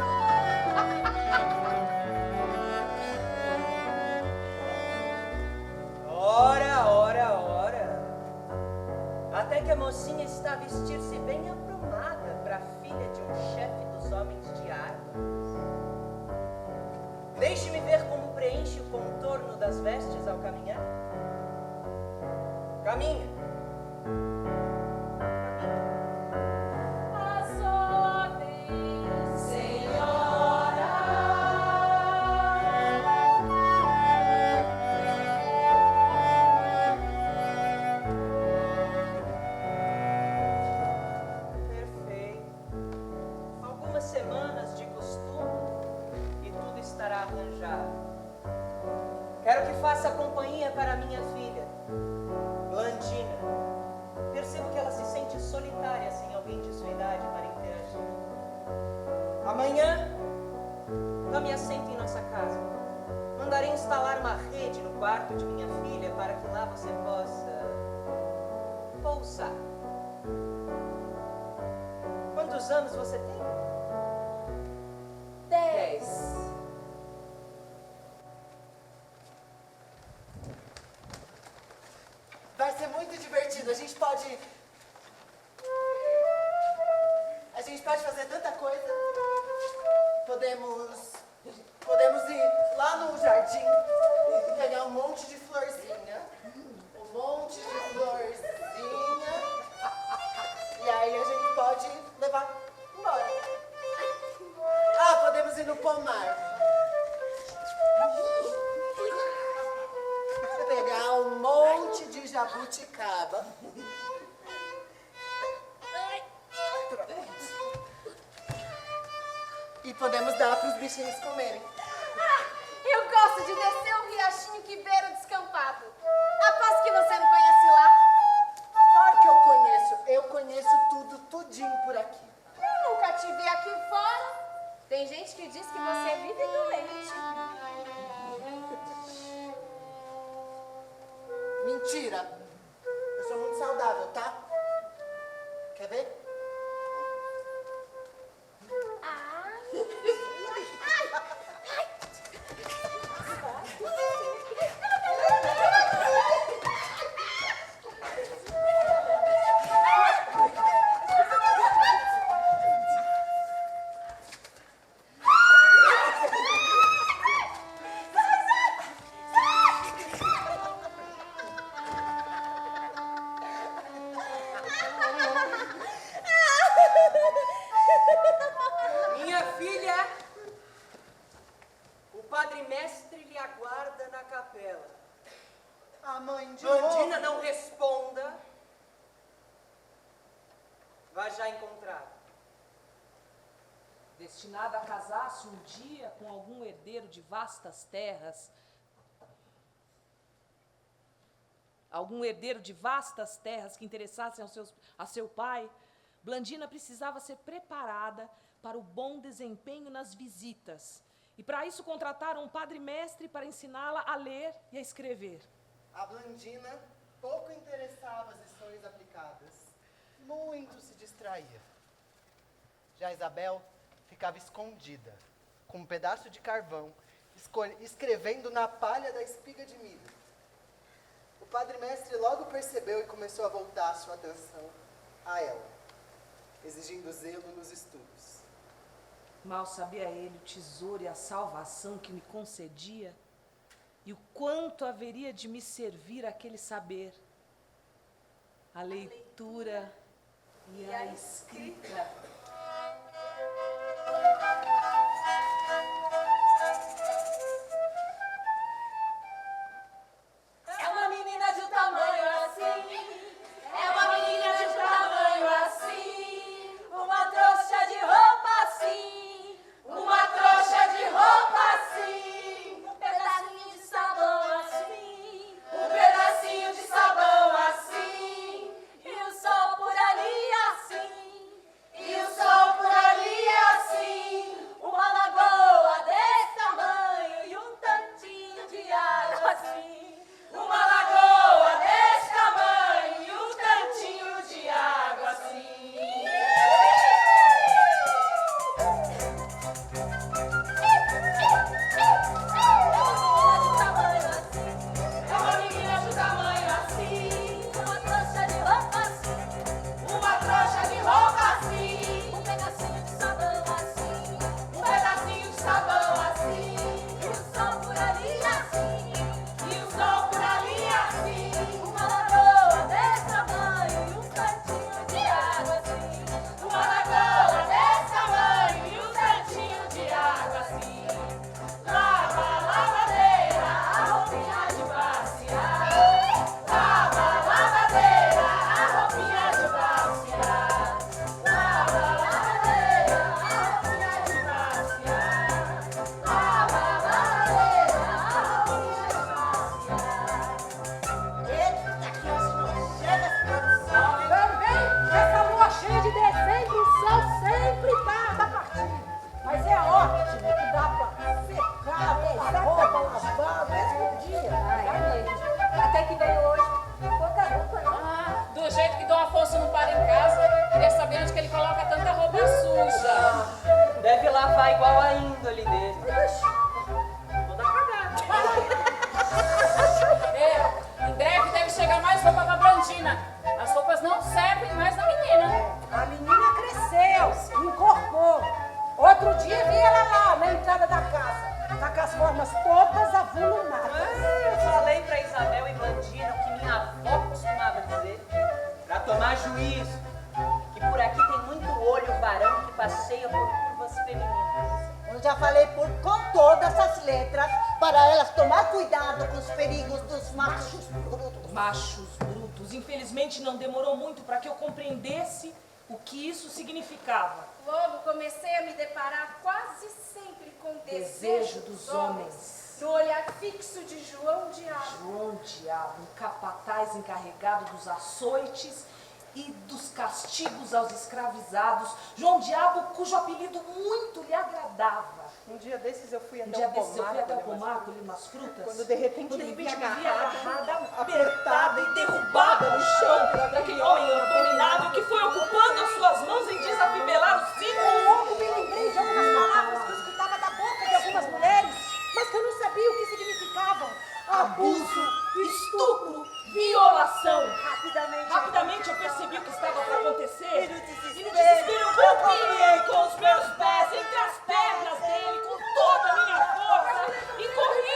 [SPEAKER 8] Ora, ora, ora. Até que a mocinha está a vestir-se bem aprumada para a filha de um chefe dos homens de armas. Deixe-me ver como preenche o contorno das vestes ao caminhar. Caminha.
[SPEAKER 2] As ordens, Senhora.
[SPEAKER 8] Perfeito. Algumas semanas de costume e tudo estará arranjado. Quero que faça companhia para minha filha, Blandina. Percebo que ela se sente solitária sem alguém de sua idade para interagir. Amanhã, tome assento em nossa casa. Mandarei instalar uma rede no quarto de minha filha para que lá você possa pousar. Quantos anos você tem?
[SPEAKER 3] 10.
[SPEAKER 6] Vai ser muito divertido. A gente pode fazer tanta coisa. Podemos ir lá no jardim e pegar um monte de florzinha. Um monte de florzinha. E aí a gente pode levar embora. Ah, podemos ir no pomar. Pegar um monte de jabuticaba. E podemos dar para os bichinhos comerem.
[SPEAKER 3] Eu gosto de descer o riachinho que beira o descampado. Aposto que você não conhece lá.
[SPEAKER 6] Claro que eu conheço. Eu conheço tudo, tudinho por aqui.
[SPEAKER 3] Nunca te vi aqui fora. Tem gente que diz que você vive doente.
[SPEAKER 6] Mentira. Eu sou muito saudável, tá? Quer ver?
[SPEAKER 1] destinada a casar-se um dia com algum herdeiro de vastas terras, que interessassem a seu pai, Blandina precisava ser preparada para o bom desempenho nas visitas. E para isso contrataram um padre-mestre para ensiná-la a ler e a escrever.
[SPEAKER 6] A Blandina pouco interessava as lições aplicadas. Muito se distraía. Já Isabel ficava escondida, com um pedaço de carvão, escrevendo na palha da espiga de milho. O padre-mestre logo percebeu e começou a voltar sua atenção a ela, exigindo zelo nos estudos.
[SPEAKER 1] Mal sabia ele o tesouro e a salvação que me concedia, e o quanto haveria de me servir aquele saber, a leitura e a escrita.
[SPEAKER 2] É uma menina de um tamanho assim, é uma menina de um tamanho assim, uma trouxa de roupa assim, uma trouxa de roupa assim, um pedacinho de sabão assim, um pedacinho de sabão assim, e o sol por ali assim, e o sol por ali assim, uma lagoa desse tamanho e um tantinho de água assim. Uma lagoa desse tamanho e um tantinho de água assim. É uma menina de tamanho assim, uma trouxa de roupa assim, uma trouxa de roupa assim, um pedacinho de sabão assim, um pedacinho de sabão assim, e o sol por ali assim. E o sol por ali assim, uma lagoa desse tamanho e um cantinho de água assim. Uma lagoa desse tamanho e um cantinho de água assim. Lava a lavadeira, a roupinha de passear. Lava a lavadeira, a roupinha de passear. Lava a lavadeira, a roupinha de passear. Lava a lavadeira, a roupinha de passear.
[SPEAKER 7] Eita, que hoje não chega esse produção.
[SPEAKER 5] Também, essa lua cheia de dezembro, o sol sempre tá partindo. Mas é ótimo que dá pra secar, a roupa, lavar, o mesmo dia.
[SPEAKER 3] Até que veio hoje. Pouca roupa, não.
[SPEAKER 9] Do jeito que Dom Afonso não para em casa, queria saber onde que ele coloca tanta roupa suja.
[SPEAKER 8] Deve lavar igual a índole dele. Toda cagada.
[SPEAKER 9] Em breve deve chegar mais roupa pra Blandina. As roupas não servem mais na menina.
[SPEAKER 5] A menina cresceu, encorpou. Outro dia vi ela lá na entrada da casa, tá com as formas todas avolumadas.
[SPEAKER 8] Eu falei pra Isabel e Blandina o que minha avó costumava dizer, pra tomar juízo, que por aqui tem muito olho varão que passeia por curvas femininas.
[SPEAKER 7] Eu já falei com todas as letras para elas tomar cuidado com os perigos dos machos brutos.
[SPEAKER 1] Machos brutos. Infelizmente não demorou muito para que eu compreendesse o que isso significava.
[SPEAKER 3] Logo comecei a me deparar quase sempre com o
[SPEAKER 1] Desejo dos homens.
[SPEAKER 3] No olhar fixo de João Diabo.
[SPEAKER 1] João Diabo, um capataz encarregado dos açoites e dos castigos aos escravizados. João Diabo, cujo apelido muito lhe agradava.
[SPEAKER 8] Um dia desses eu fui
[SPEAKER 1] Um dia desses eu fui até o pomar colher umas frutas.
[SPEAKER 8] Quando de repente
[SPEAKER 1] me
[SPEAKER 8] me vi
[SPEAKER 1] vi
[SPEAKER 8] agarrada,
[SPEAKER 1] apertada e derrubada no chão daquele homem abominável que foi ocupando as suas mãos em desafivelar os cílios.
[SPEAKER 5] Logo me lembrei de algumas palavras que eu escutava da boca de algumas mulheres, mas que eu não sabia o que significavam.
[SPEAKER 1] Abuso, estupro, violação.
[SPEAKER 7] Rapidamente
[SPEAKER 1] eu percebi o que estava para acontecer.
[SPEAKER 7] E no
[SPEAKER 1] E no
[SPEAKER 7] desespero,
[SPEAKER 1] desespero eu golpeei com os meus pés entre as pernas dele com toda a minha força e corri.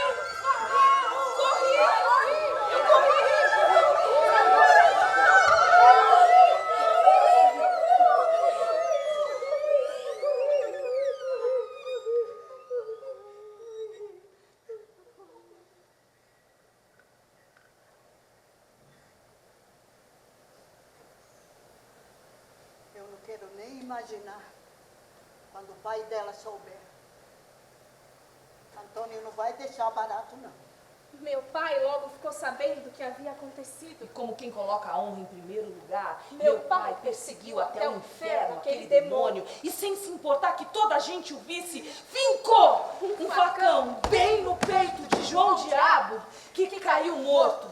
[SPEAKER 7] eu não quero nem imaginar quando o pai dela souber. Antônio não vai deixar barato, não.
[SPEAKER 3] Meu pai logo ficou sabendo do que havia acontecido.
[SPEAKER 1] E como quem coloca a honra em primeiro lugar,
[SPEAKER 3] Meu pai perseguiu até o inferno aquele demônio
[SPEAKER 1] e sem se importar que toda a gente o visse, fincou um facão bem no peito de João Diabo, que caiu morto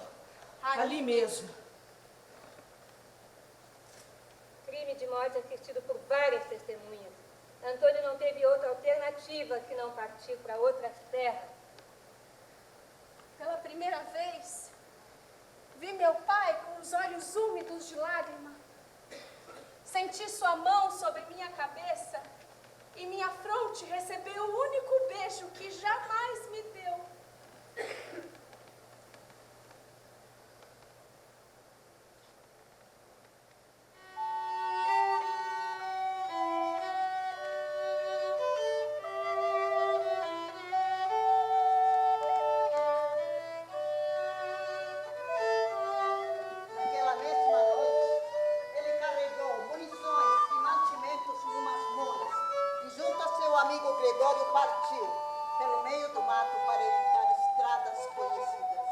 [SPEAKER 1] ali mesmo.
[SPEAKER 10] Crime de morte assistido por várias testemunhas. Antônio não teve outra alternativa senão partir para outras terras.
[SPEAKER 3] Pela primeira vez, vi meu pai com os olhos úmidos de lágrima. Senti sua mão sobre minha cabeça e minha fronte recebeu o único beijo que jamais me deu.
[SPEAKER 7] Naquela mesma noite, ele carregou munições e mantimentos numas mulas e junto a seu amigo Gregório partiu pelo meio do mato para evitar estradas conhecidas.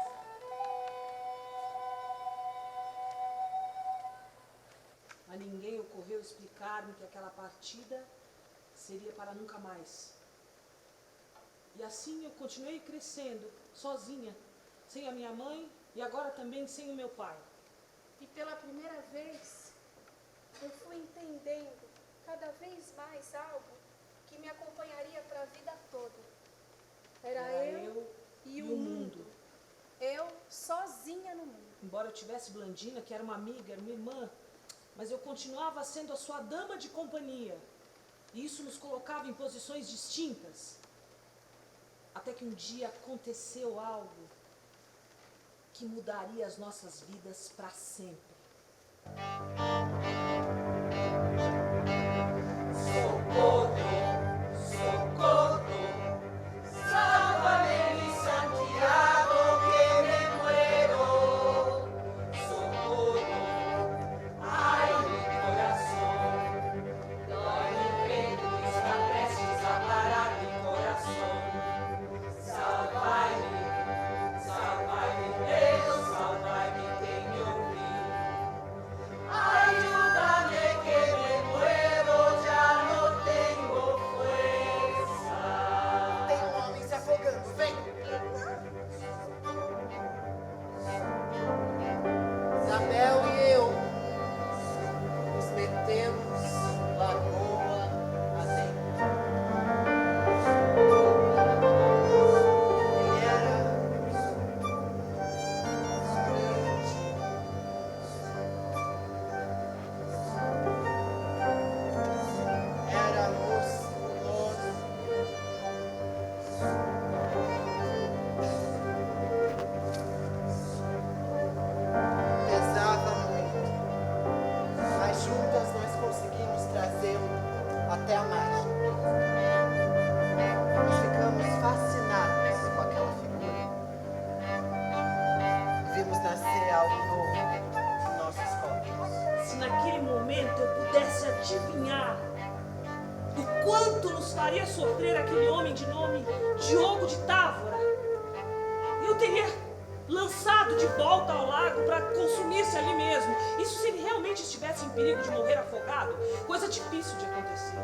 [SPEAKER 1] A ninguém ocorreu explicar-me que aquela partida seria para nunca mais. E assim eu continuei crescendo, sozinha, sem a minha mãe e agora também sem o meu pai.
[SPEAKER 3] E pela primeira vez, eu fui entendendo cada vez mais algo que me acompanharia para a vida toda. Era eu e o mundo. Eu sozinha no mundo.
[SPEAKER 1] Embora eu tivesse Blandina, que era uma amiga, era uma irmã, mas eu continuava sendo a sua dama de companhia. E isso nos colocava em posições distintas. Até que um dia aconteceu algo que mudaria as nossas vidas para sempre.
[SPEAKER 2] Socorro, socorro, sálvame mi Santiago que me muero. Socorro, ay mi corazón, dói mi peito, está prestes a parar mi corazón. Salvai-me, salvai-me Deus, salvai-me quem me ouvir. Ayúdame que me muero, ya no tengo fuerza.
[SPEAKER 6] Tem um homem se afogando, vem! Isabel e eu nos metemos lagoa adentro. E era éramos pesava muito, mas juntas nós conseguimos trazê-lo até a margem. E ficamos fascinados com aquela figura. Vimos nascer algo novo em nossos corpos.
[SPEAKER 1] Se naquele momento eu pudesse adivinhar do quanto nos faria sofrer aquele homem de nome Diogo de Távora, eu teria lançado de volta ao lago para consumir-se ali mesmo. Isso se ele realmente estivesse em perigo de morrer afogado, coisa difícil de acontecer.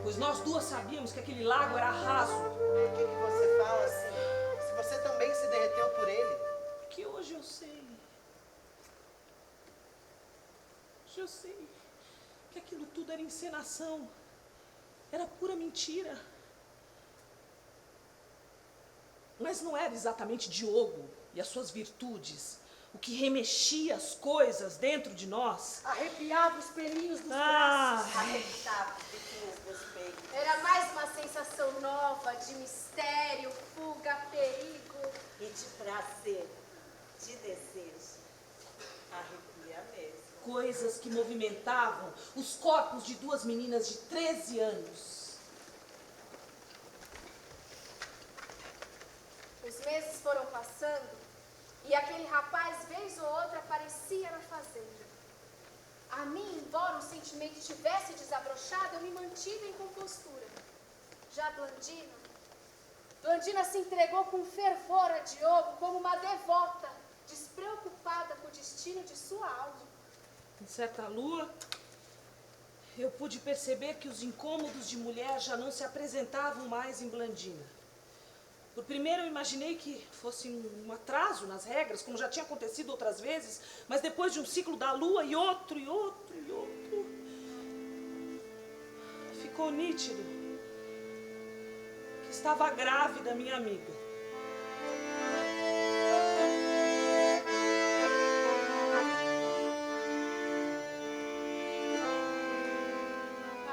[SPEAKER 1] Pois nós duas sabíamos que aquele lago era raso.
[SPEAKER 6] Por que você fala assim? Se você também se derreteu por ele?
[SPEAKER 1] Porque hoje eu sei. Hoje eu sei que aquilo tudo era encenação. Era pura mentira. Mas não era exatamente Diogo e as suas virtudes o que remexia as coisas dentro de nós.
[SPEAKER 5] Arrepiava os pelinhos dos
[SPEAKER 4] Arrebitava os biquinhos dos peitos.
[SPEAKER 3] Era mais uma sensação nova de mistério, fuga, perigo.
[SPEAKER 4] E de prazer, de desejo. Arrepia mesmo.
[SPEAKER 1] Coisas que movimentavam os corpos de duas meninas de 13 anos.
[SPEAKER 3] Os meses foram passando e aquele rapaz, vez ou outra, aparecia na fazenda. A mim, embora o sentimento tivesse desabrochado, eu me mantinha mantida em compostura. Já Blandina se entregou com fervor a Diogo como uma devota, despreocupada com o destino de sua alma.
[SPEAKER 1] Em certa lua, eu pude perceber que os incômodos de mulher já não se apresentavam mais em Blandina. Por primeiro eu imaginei que fosse um atraso nas regras, como já tinha acontecido outras vezes, mas depois de um ciclo da lua e outro, ficou nítido que estava grávida minha amiga.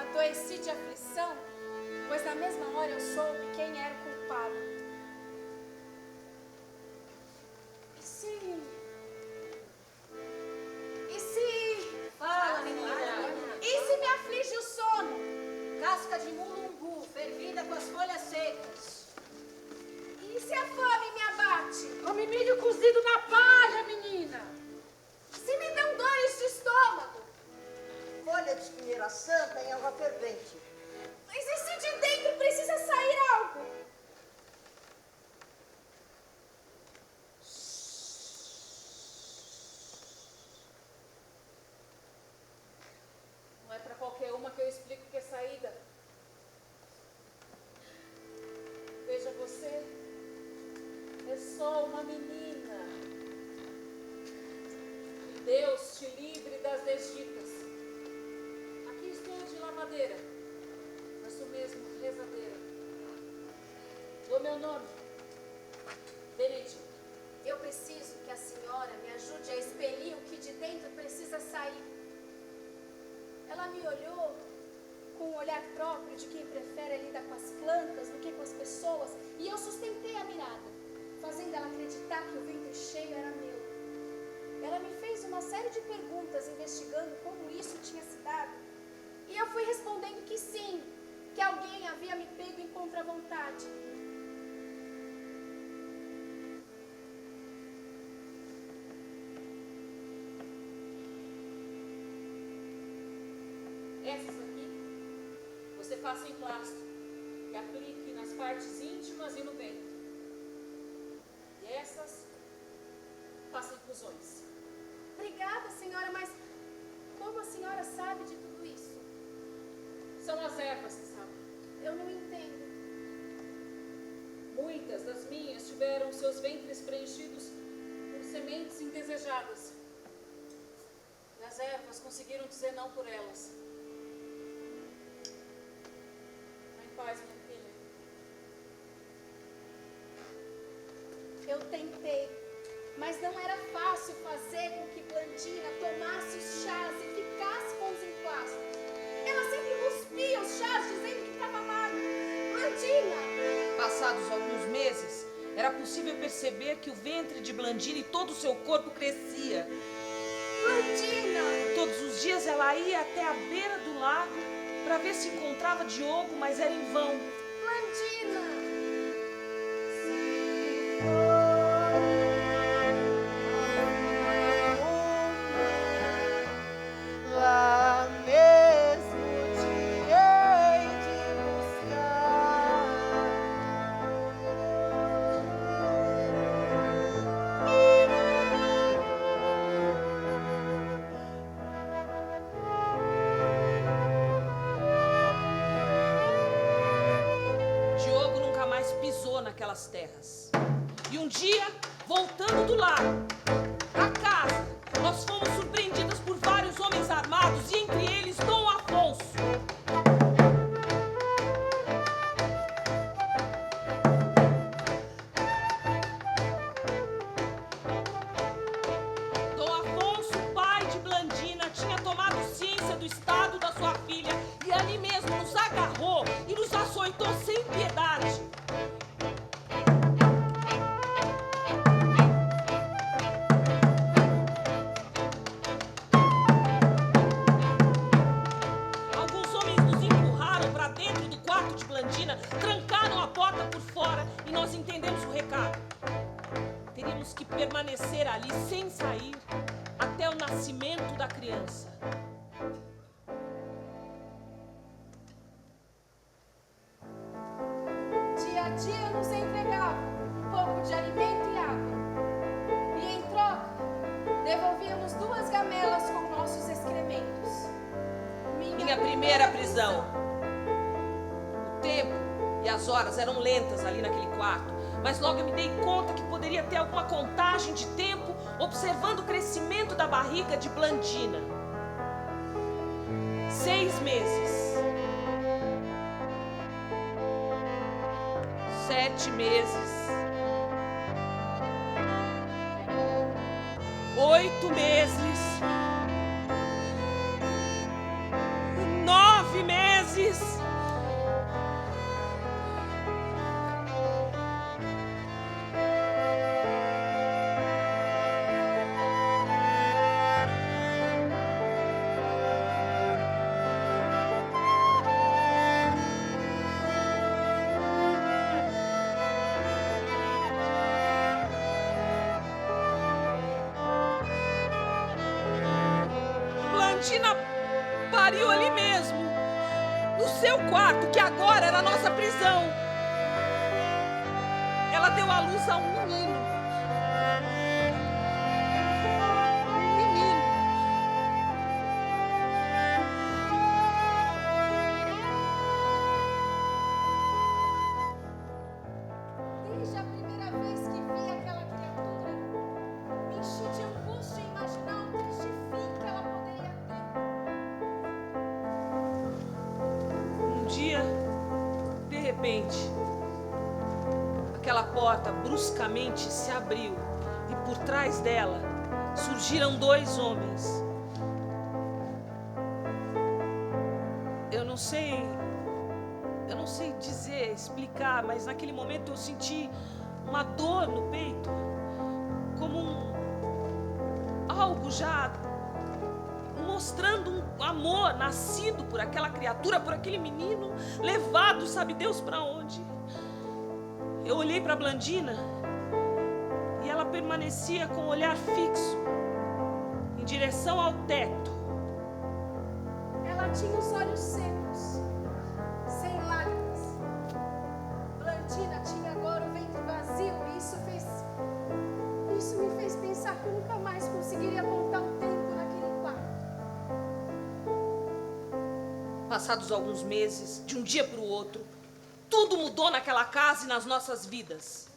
[SPEAKER 3] Adoeci de aflição, pois na mesma hora eu soube quem era o culpado.
[SPEAKER 7] Fala, menina.
[SPEAKER 3] E se me aflige o sono?
[SPEAKER 7] Casca de mulungu, fervida com as folhas secas.
[SPEAKER 3] E se a fome me abate?
[SPEAKER 5] Come milho cozido na palha, menina.
[SPEAKER 3] Se me dão dores de estômago?
[SPEAKER 7] Folha de espinheira santa em água fervente.
[SPEAKER 3] Mas e se de dentro precisa sair algo?
[SPEAKER 9] Não é para qualquer uma que eu explico que é saída. Veja você, é só uma menina. E Deus te livre das desditas. Aqui estou de lavadeira, mas sou mesmo rezadeira. O meu nome, Benedita.
[SPEAKER 3] Eu preciso que a senhora me ajude a expelir o que de dentro precisa sair. Ela me olhou com um olhar próprio de quem prefere lidar com as plantas do que com as pessoas, e eu sustentei a mirada, fazendo ela acreditar que o ventre cheio era meu. Ela me fez uma série de perguntas, investigando como isso tinha se dado, e eu fui respondendo que sim, que alguém havia me pego em contravontade.
[SPEAKER 9] Essas aqui, você faça em plástico e aplique nas partes íntimas e no ventre. E essas, faça infusões.
[SPEAKER 3] Obrigada, senhora, mas como a senhora sabe de tudo isso?
[SPEAKER 9] São as ervas, sabe?
[SPEAKER 3] Eu não entendo.
[SPEAKER 9] Muitas das minhas tiveram seus ventres preenchidos por sementes indesejadas. E as ervas conseguiram dizer não por elas. Vá em paz, minha filha.
[SPEAKER 3] Eu tentei, mas não era fácil fazer com que Blandina tomasse os chás e ficasse com os emplastos. Ela sempre cuspia os chás, dizendo que estava magro. Blandina!
[SPEAKER 1] Passados alguns meses, era possível perceber que o ventre de Blandina e todo o seu corpo crescia.
[SPEAKER 3] Blandina!
[SPEAKER 1] Todos os dias ela ia até a beira do lago para ver se encontrava Diogo, mas era em vão.
[SPEAKER 3] Blandina!
[SPEAKER 6] Lá mesmo te hei de buscar.
[SPEAKER 1] Diogo nunca mais pisou naquelas terras. E um dia, voltando do lago, a casa, nós fomos surpreendidas por vários homens armados, e entre eles Dom Afonso. Dom Afonso, pai de Blandina, tinha tomado ciência do estado da sua filha e ali mesmo nos agarrou e nos açoitou sem piedade. Alguns homens nos empurraram para dentro do quarto de Blandina, trancaram a porta por fora e nós entendemos o recado. Teríamos que permanecer ali sem sair até o nascimento da criança.
[SPEAKER 3] dia nos entregava um pouco de alimento e água. E em troca, devolvíamos 2 gamelas com nossos excrementos.
[SPEAKER 1] Minha primeira prisão. O tempo e as horas eram lentas ali naquele quarto, mas logo eu me dei conta que poderia ter alguma contagem de tempo observando o crescimento da barriga de Blandina. 6 meses. 7 meses. 8 meses. 9 meses. Blandina pariu ali mesmo, no seu quarto, que agora era a nossa prisão. Ela deu à luz a um menino. Um menino.
[SPEAKER 3] Desde a primeira vez que vi aquela criatura, me enchi de angústia em imaginar o triste fim que ela poderia ter.
[SPEAKER 1] Um dia, de repente, aquela porta bruscamente se abriu e por trás dela surgiram 2 homens. Eu não sei dizer, explicar, mas naquele momento eu senti uma dor no peito, como algo já mostrando um amor nascido por aquela criatura, por aquele menino, levado sabe Deus para onde. Eu olhei para Blandina e ela permanecia com o olhar fixo em direção ao teto.
[SPEAKER 3] Ela tinha os olhos secos, sem lágrimas. Blandina tinha agora o ventre vazio e isso me fez pensar que eu nunca mais conseguiria contar o tempo naquele quarto.
[SPEAKER 1] Passados alguns meses, de um dia para o outro, tudo mudou naquela casa e nas nossas vidas.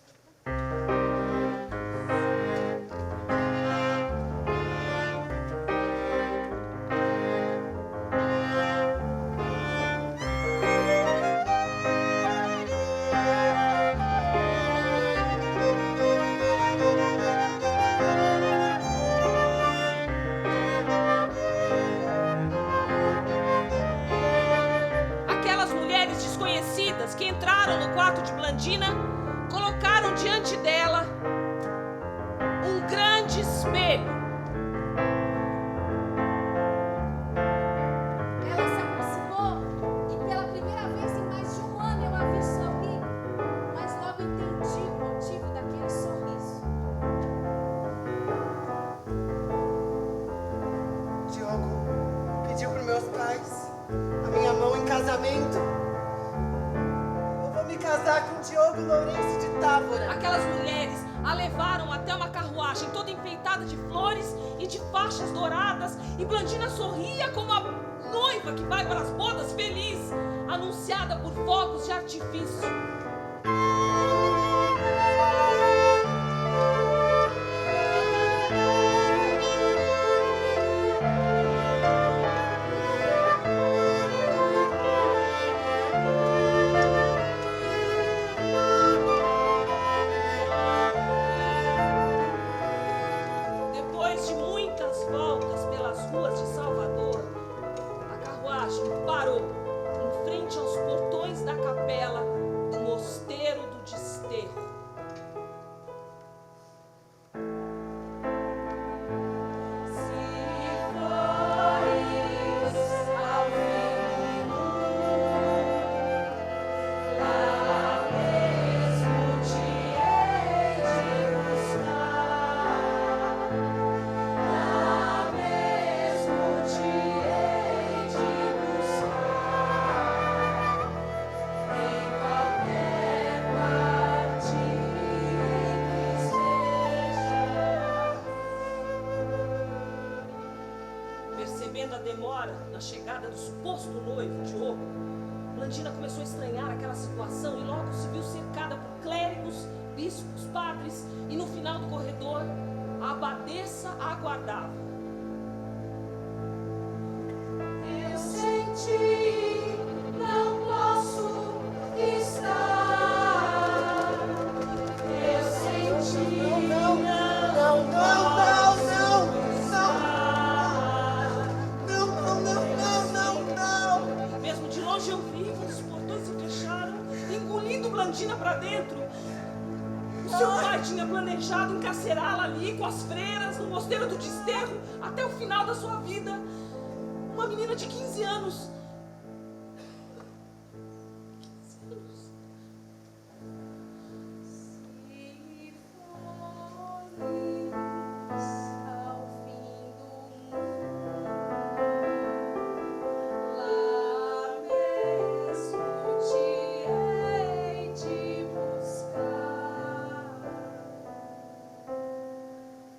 [SPEAKER 1] Que entraram no quarto de Blandina, colocaram diante dela um grande espelho.
[SPEAKER 3] Ela se aproximou e pela primeira vez em mais de um ano eu a vi sorrir, mas logo entendi o motivo daquele sorriso.
[SPEAKER 6] Diogo pediu para meus pais a minha mão em casamento. Casar com Diogo Lourenço de Távora.
[SPEAKER 1] Aquelas mulheres a levaram até uma carruagem toda enfeitada de flores e de faixas douradas, e Blandina sorria como a noiva que vai para as bodas feliz, anunciada por fogos de artifício. Parou em frente aos portões da capela do Mosteiro demora na chegada do suposto noivo, Diogo, Blandina começou a estranhar aquela situação e logo se viu cercada por clérigos, bispos, padres, e no final do corredor, a abadesa a aguardava.
[SPEAKER 2] Eu senti, não posso estar. Eu senti,
[SPEAKER 1] não. Mesmo de longe eu vi quando os portões se fecharam, engolindo Blandina para dentro. O seu pai tinha planejado encarcerá-la ali com as freiras no mosteiro do Desterro até o final da sua vida. Uma menina de 15 anos. 15 anos.
[SPEAKER 3] Ao fim do mundo, lá mesmo te hei de buscar.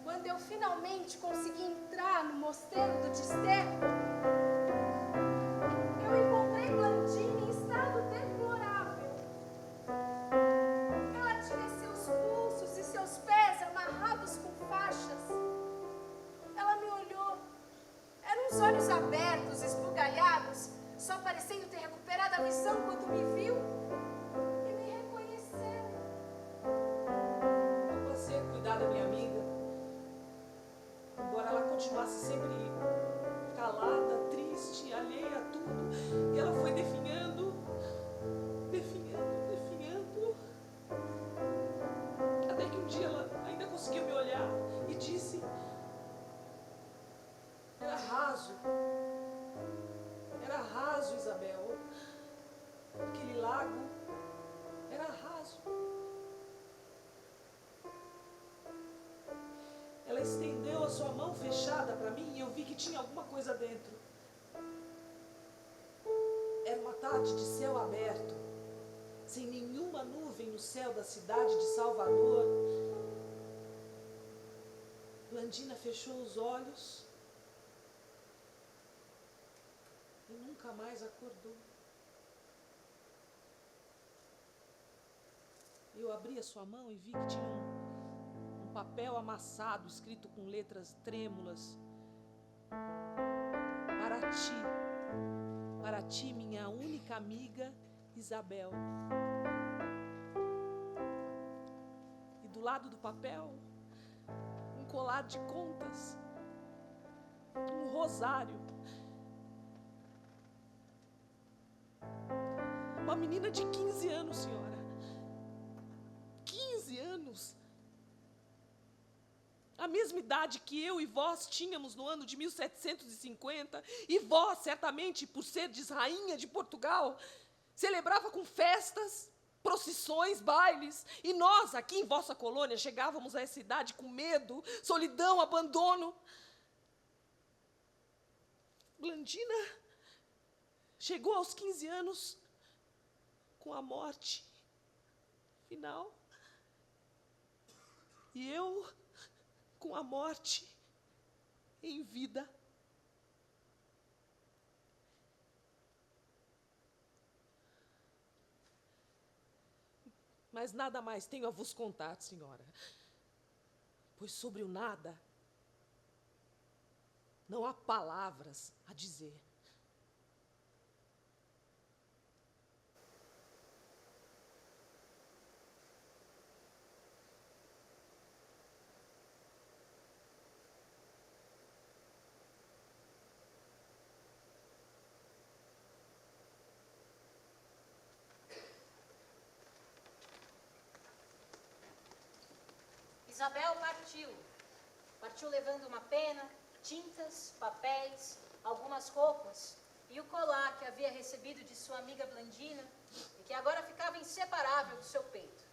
[SPEAKER 3] Quando eu finalmente consegui entrar no mosteiro do Desterro, eu encontrei Blandina em estado deplorável. Ela tinha seus pulsos e seus pés amarrados com faixas. Ela me olhou. Eram os olhos abertos, esbugalhados, só parecendo ter recuperado a visão quando me viu e me reconheceu.
[SPEAKER 1] Eu passei a cuidar da minha amiga, embora ela continuasse sempre calada, triste, alheia a tudo. E ela foi definhando, até que um dia ela ainda conseguiu me olhar e disse: era raso, Isabel. Aquele lago era raso. Ela estendeu a sua mão fechada para mim e eu vi que tinha alguma coisa dentro. Era uma tarde de céu aberto, sem nenhuma nuvem no céu da cidade de Salvador. Blandina fechou os olhos e nunca mais acordou. Eu abri a sua mão e vi que tinha um papel amassado, escrito com letras trêmulas. Para ti, minha única amiga, Isabel. E do lado do papel, um colar de contas, um rosário. Uma menina de 15 anos, senhora. 15 anos. A mesma idade que eu e vós tínhamos no ano de 1750, e vós, certamente, por serdes rainha de Portugal, celebrava com festas, procissões, bailes, e nós, aqui em vossa colônia, chegávamos a essa idade com medo, solidão, abandono. Blandina chegou aos 15 anos com a morte final, e eu com a morte em vida. Mas nada mais tenho a vos contar, senhora, pois sobre o nada não há palavras a dizer.
[SPEAKER 11] Isabel partiu levando uma pena, tintas, papéis, algumas roupas e o colar que havia recebido de sua amiga Blandina e que agora ficava inseparável do seu peito.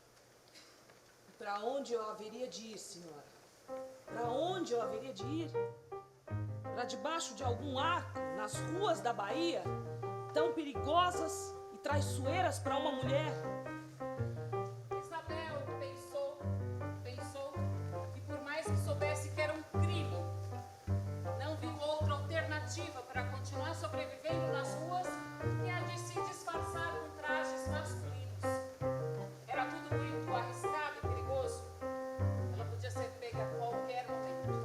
[SPEAKER 1] Para onde eu haveria de ir, senhora? Para onde eu haveria de ir? Para debaixo de algum arco, nas ruas da Bahia, tão perigosas e traiçoeiras para uma mulher?
[SPEAKER 9] Isabel pensou, e por mais que soubesse que era um crime, não viu outra alternativa para sobrevivendo nas ruas e a de se disfarçar com trajes masculinos. Era tudo muito arriscado e perigoso. Ela podia ser pega a qualquer momento.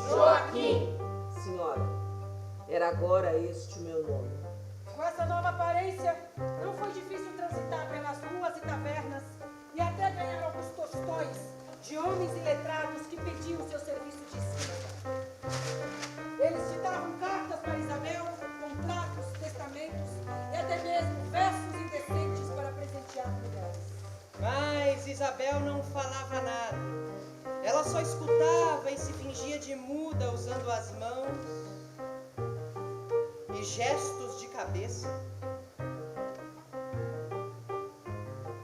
[SPEAKER 7] Joaquim!
[SPEAKER 1] Senhora, era agora este o meu nome.
[SPEAKER 5] Com essa nova aparência, não foi difícil transitar pelas ruas e tavernas e até ganhar alguns tostões de homens iletrados que pediam seu serviço de escrita. Eles ditavam cartas para Isabel, contratos, testamentos e até mesmo versos indecentes para presentear mulheres.
[SPEAKER 8] Mas Isabel não falava nada. Ela só escutava e se fingia de muda, usando as mãos e gestos de cabeça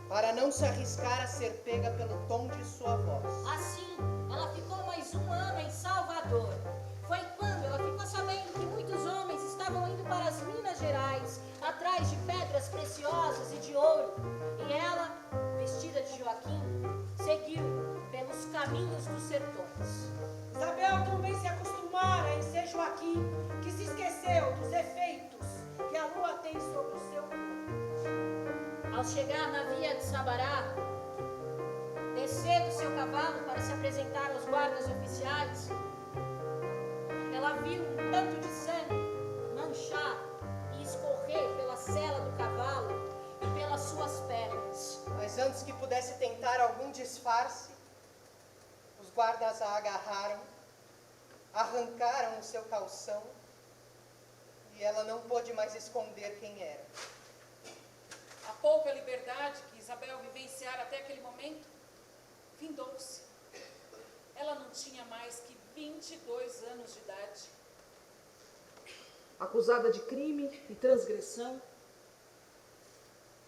[SPEAKER 8] para não se arriscar a ser pega pelo tom de sua voz.
[SPEAKER 11] Assim, ela ficou mais um ano em Salvador. Foi quando ela ficou sabendo que muitos homens estavam indo para as Minas Gerais, atrás de pedras preciosas e de ouro. E ela, vestida de Joaquim, seguiu pelos caminhos dos sertões.
[SPEAKER 5] Isabel também se acostumara em ser Joaquim, que se esqueceu dos efeitos que a lua tem sobre o seu corpo.
[SPEAKER 11] Ao chegar na via de Sabará, descer do seu cavalo para se apresentar aos guardas oficiais, ela viu um tanto de sangue manchar e escorrer pela sela do cavalo e pelas suas pernas.
[SPEAKER 8] Mas antes que pudesse tentar algum disfarce, os guardas a agarraram, arrancaram o seu calção e ela não pôde mais esconder quem era.
[SPEAKER 9] A pouca liberdade que Isabel vivenciara até aquele momento, findou-se. Ela não tinha mais que 22 anos de idade.
[SPEAKER 1] Acusada de crime e transgressão,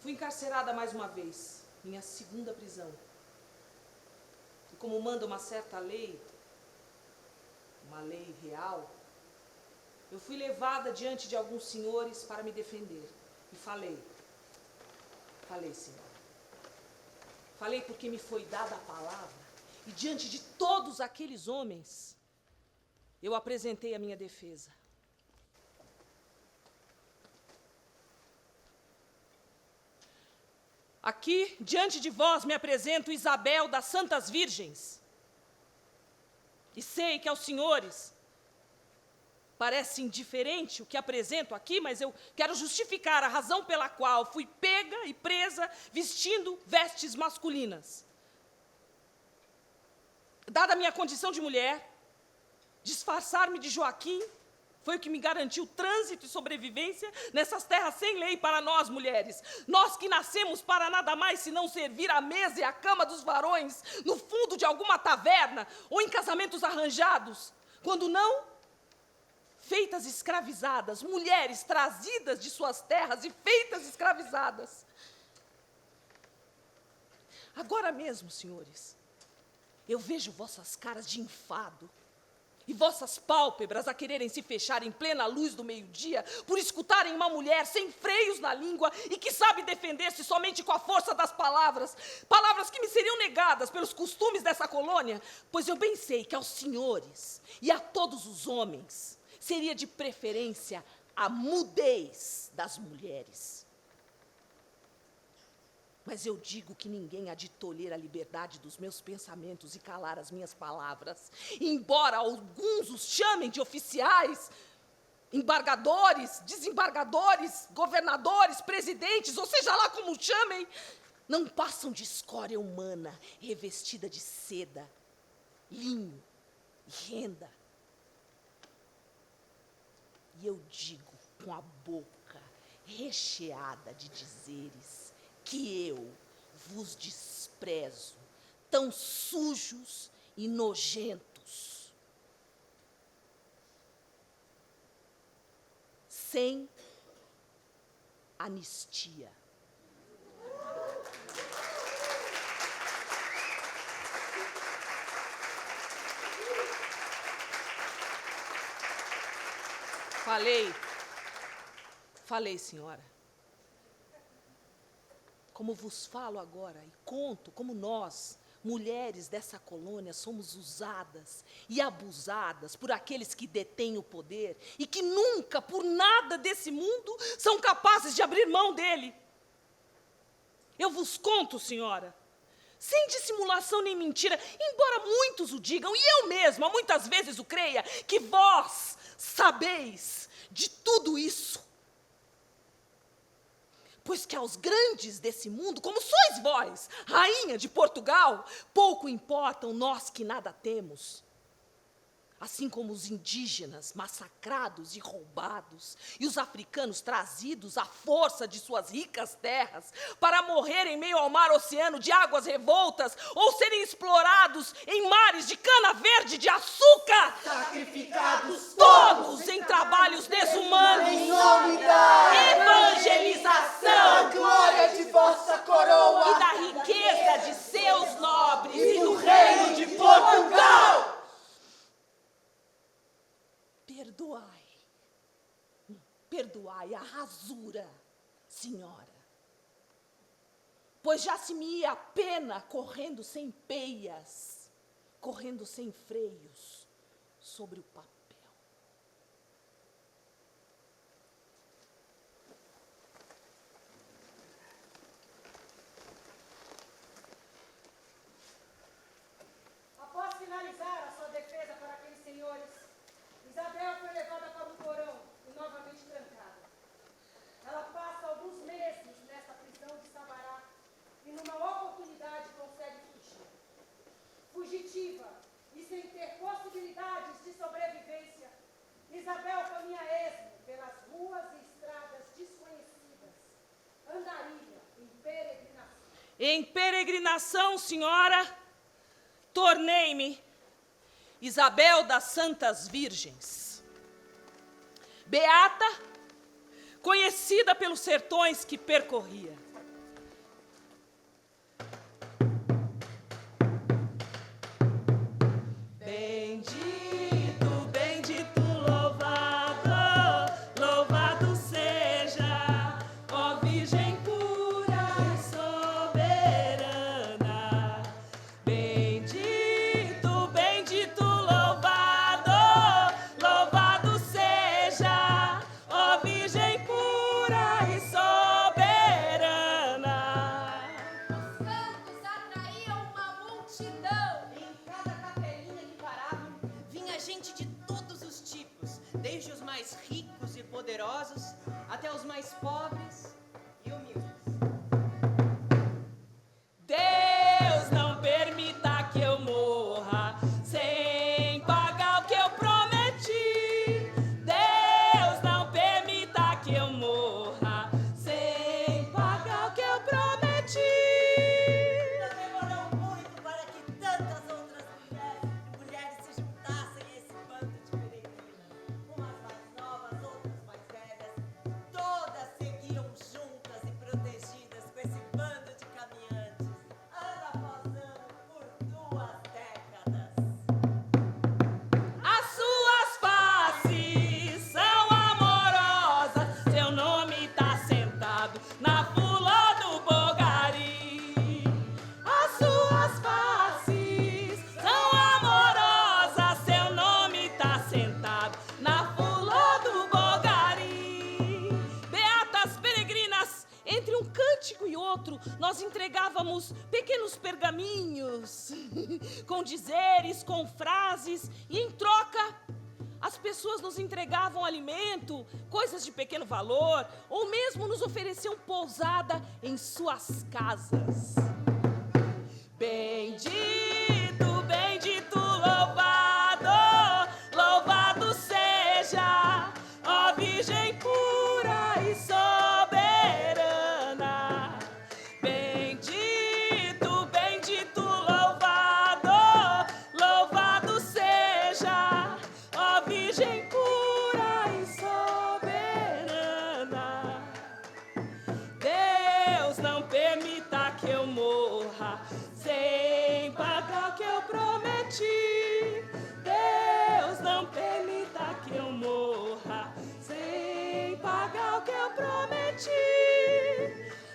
[SPEAKER 1] fui encarcerada mais uma vez, minha segunda prisão. E como manda uma certa lei, uma lei real, eu fui levada diante de alguns senhores para me defender. E falei, senhora. Falei porque me foi dada a palavra e diante de todos aqueles homens, eu apresentei a minha defesa. Aqui, diante de vós, me apresento Isabel das Santas Virgens. E sei que aos senhores parece indiferente o que apresento aqui, mas eu quero justificar a razão pela qual fui pega e presa vestindo vestes masculinas. Dada a minha condição de mulher, disfarçar-me de Joaquim foi o que me garantiu trânsito e sobrevivência nessas terras sem lei para nós, mulheres. Nós que nascemos para nada mais senão servir a mesa e a cama dos varões, no fundo de alguma taverna ou em casamentos arranjados. Quando não, feitas escravizadas, mulheres trazidas de suas terras e feitas escravizadas. Agora mesmo, senhores, eu vejo vossas caras de enfado e vossas pálpebras a quererem se fechar em plena luz do meio-dia por escutarem uma mulher sem freios na língua e que sabe defender-se somente com a força das palavras, palavras que me seriam negadas pelos costumes dessa colônia, pois eu bem sei que aos senhores e a todos os homens seria de preferência a mudez das mulheres. Mas eu digo que ninguém há de tolher a liberdade dos meus pensamentos e calar as minhas palavras. Embora alguns os chamem de oficiais, embargadores, desembargadores, governadores, presidentes, ou seja lá como chamem, não passam de escória humana revestida de seda, linho e renda. E eu digo com a boca recheada de dizeres que eu vos desprezo, tão sujos e nojentos, sem anistia. Falei, senhora. Como vos falo agora e conto como nós, mulheres dessa colônia somos usadas e abusadas por aqueles que detêm o poder e que nunca, por nada desse mundo, são capazes de abrir mão dele. Eu vos conto, senhora, sem dissimulação nem mentira, embora muitos o digam, e eu mesma muitas vezes o creia, que vós sabeis de tudo isso. Pois que aos grandes desse mundo, como sois vós, rainha de Portugal, pouco importam nós que nada temos. Assim como os indígenas massacrados e roubados, e os africanos trazidos à força de suas ricas terras, para morrer em meio ao mar oceano de águas revoltas, ou serem explorados em mares de cana verde de açúcar,
[SPEAKER 6] Sacrificados
[SPEAKER 1] todos em trabalhos desumanos,
[SPEAKER 6] em nome da
[SPEAKER 1] evangelização,
[SPEAKER 6] glória de vossa coroa
[SPEAKER 1] e da riqueza de seus nobres
[SPEAKER 6] e do reino de Portugal.
[SPEAKER 1] Perdoai a rasura, senhora, pois já se me ia a pena correndo sem peias, correndo sem freios sobre o papel.
[SPEAKER 5] Após finalizar a sua defesa para aqueles senhores, Isabel foi levada para o porão e novamente trancada. Ela passa alguns meses nesta prisão de Sabará e numa oportunidade consegue fugir. Fugitiva e sem ter possibilidades de sobrevivência, Isabel caminha a esmo pelas ruas e estradas desconhecidas. Andaria em peregrinação.
[SPEAKER 1] Em peregrinação, senhora, tornei-me Isabel das Santas Virgens, beata, conhecida pelos sertões que percorria. Bendito, bendito, louvado, louvado seja, ó Virgem pura e soberana. Bendito, bendito, louvado, louvado seja, ó Virgem pura e soberana.
[SPEAKER 3] Os santos atraíam uma multidão.
[SPEAKER 8] Em cada capelinha que paravam, vinha gente de todos os tipos, desde os mais ricos e poderosos até os mais pobres e humildes.
[SPEAKER 1] Deus não permita que eu morra sem pagar o que eu prometi. Deus não permita que eu morra sem pagar o que eu prometi.
[SPEAKER 4] Não demorou muito para que tantas outras mulheres se juntassem a esse bando de peregrinas. Umas mais novas, outras mais velhas. Todas seguiam juntas e protegidas com esse bando de caminhantes, ano após ano, por 2 décadas.
[SPEAKER 1] As suas faces são amorosas, seu nome tá sentado na fula do Bogari. As suas faces são amorosas, seu nome tá sentado na fula do Bogari. Beatas peregrinas, entre um cântico e outro, nós entregávamos pequenos pergaminhos com dizeres, com frases, e em troca as pessoas nos entregavam alimento, coisas de pequeno valor, ou mesmo nos ofereciam pousada em suas casas. Bendito, bendito, louvado, louvado seja, ó Virgem pura e soberana. Bendito, bendito, louvado, louvado seja, ó Virgem pura e soberana. Deus não permita que eu morra sem pagar o que eu prometi. Deus não permita que eu morra sem pagar o que eu prometi.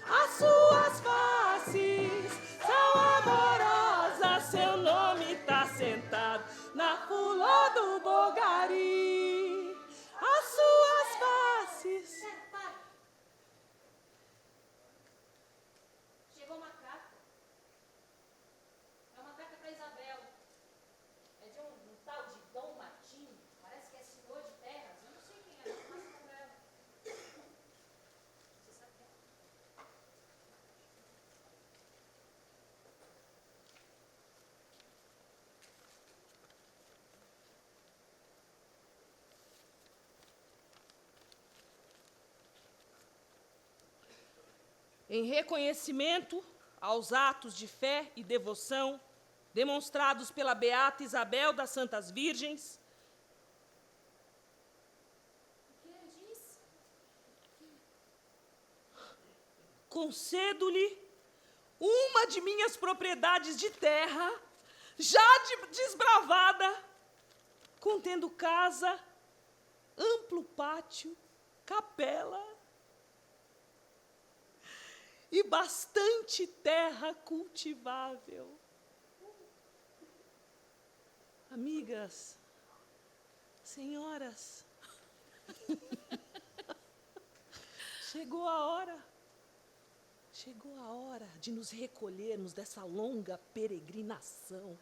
[SPEAKER 1] As suas faces são amorosas, em reconhecimento aos atos de fé e devoção demonstrados pela Beata Isabel das Santas Virgens, concedo-lhe uma de minhas propriedades de terra, já desbravada, contendo casa, amplo pátio, capela e bastante terra cultivável. Amigas, senhoras, chegou a hora de nos recolhermos dessa longa peregrinação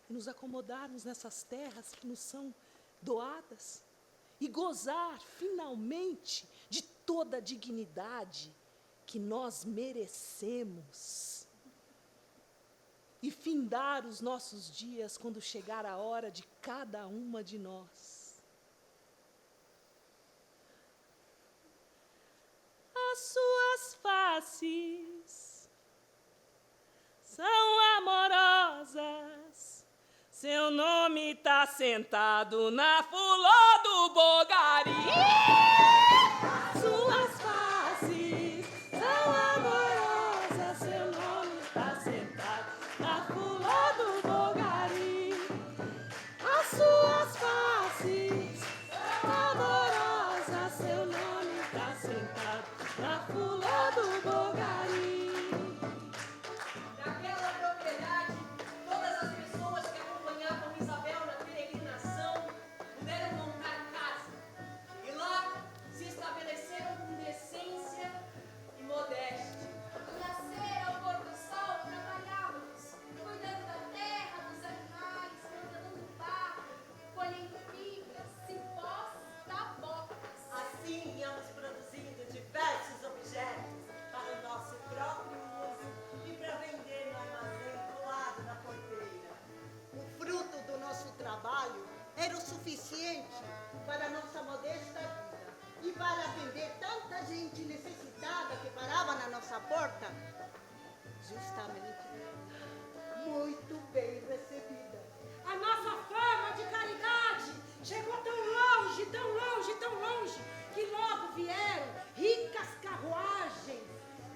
[SPEAKER 1] e nos acomodarmos nessas terras que nos são doadas e gozar, finalmente, de toda a dignidade que nós merecemos. E findar os nossos dias quando chegar a hora de cada uma de nós. As suas faces são amorosas, seu nome tá sentado na fulô do bogari. Suas faces são amorosas, seu nome tá sentado na fulô do bogari. As suas faces são amorosas, seu nome tá sentado na fulô do bogari.
[SPEAKER 8] Naquela propriedade, todas as pessoas que acompanhavam Isabel na peregrinação puderam montar casa. E lá se estabeleceram com decência e modéstia.
[SPEAKER 3] Do nascer ao pôr do sol, trabalhávamos, cuidando da terra, dos animais, plantando barro, colhendo fibras, cipós, tabocas.
[SPEAKER 4] Assim íamos produzindo diversos objetos para o nosso próprio uso e para vender no armazém colado na porteira.
[SPEAKER 7] O fruto do nosso trabalho era o suficiente para a nossa modesta vida e para atender tanta gente necessitada que parava na nossa porta, justamente muito bem recebida.
[SPEAKER 5] A nossa fama de caridade chegou tão longe, tão longe, tão longe, que logo vieram ricas carruagens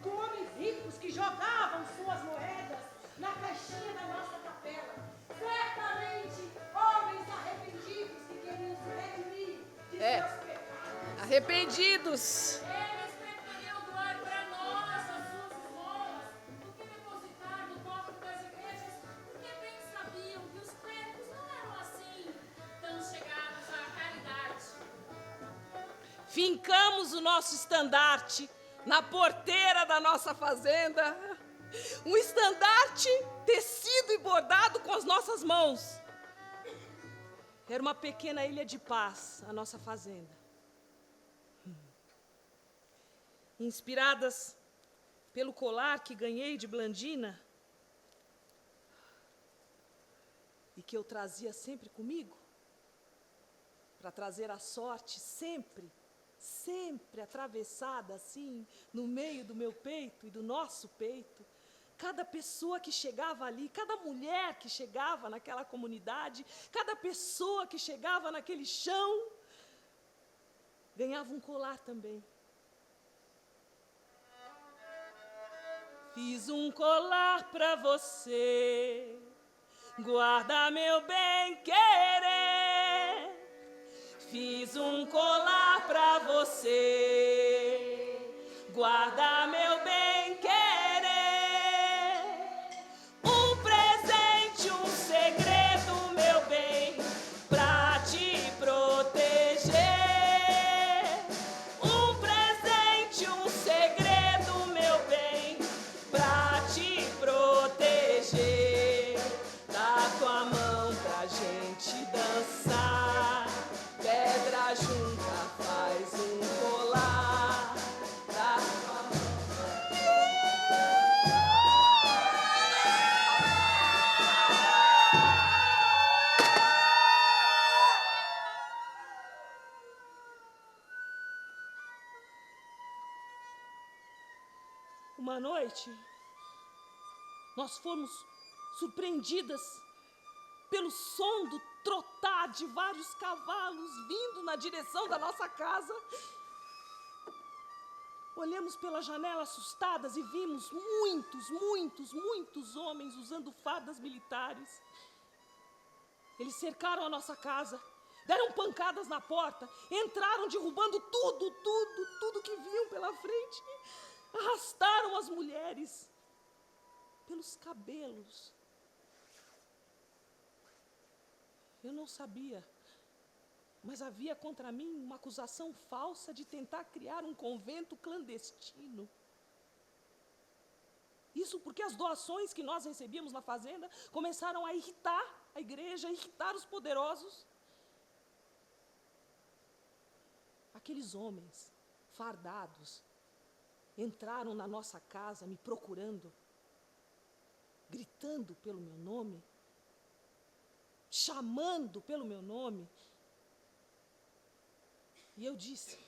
[SPEAKER 5] com homens ricos que jogavam suas moedas na caixinha da nossa capela. Certamente, homens arrependidos que queriam se redimir de seus pecados.
[SPEAKER 1] Arrependidos.
[SPEAKER 9] Eles preferiam doar para nós as suas esmolas do que depositar no cofre das igrejas, porque bem sabiam que os clérigos não eram assim, tão chegados à caridade.
[SPEAKER 1] Fincamos o nosso estandarte na porteira da nossa fazenda. Um estandarte tecido e bordado com as nossas mãos. Era uma pequena ilha de paz, a nossa fazenda. Inspiradas pelo colar que ganhei de Blandina e que eu trazia sempre comigo, para trazer a sorte sempre atravessada assim, no meio do meu peito e do nosso peito. Cada pessoa que chegava ali, cada mulher que chegava naquela comunidade, cada pessoa que chegava naquele chão, ganhava um colar também. Fiz um colar pra você, guarda meu bem querer. Fiz um colar pra você, guarda meu bem querer. Um presente, um segredo, meu bem, pra te proteger. Um presente, um segredo, meu bem, pra te proteger. Dá tua mão pra gente dançar. Pedra junta faz um colar. Dá tua mão. Uma noite, nós fomos surpreendidas pelo som do trotar de vários cavalos vindo na direção da nossa casa. Olhamos pela janela assustadas e vimos muitos homens usando fardas militares. Eles cercaram a nossa casa, deram pancadas na porta, entraram derrubando tudo que viam pela frente. Arrastaram as mulheres pelos cabelos. Eu não sabia, mas havia contra mim uma acusação falsa de tentar criar um convento clandestino. Isso porque as doações que nós recebíamos na fazenda começaram a irritar a igreja, a irritar os poderosos. Aqueles homens fardados entraram na nossa casa me procurando, gritando pelo meu nome, chamando pelo meu nome. E eu disse,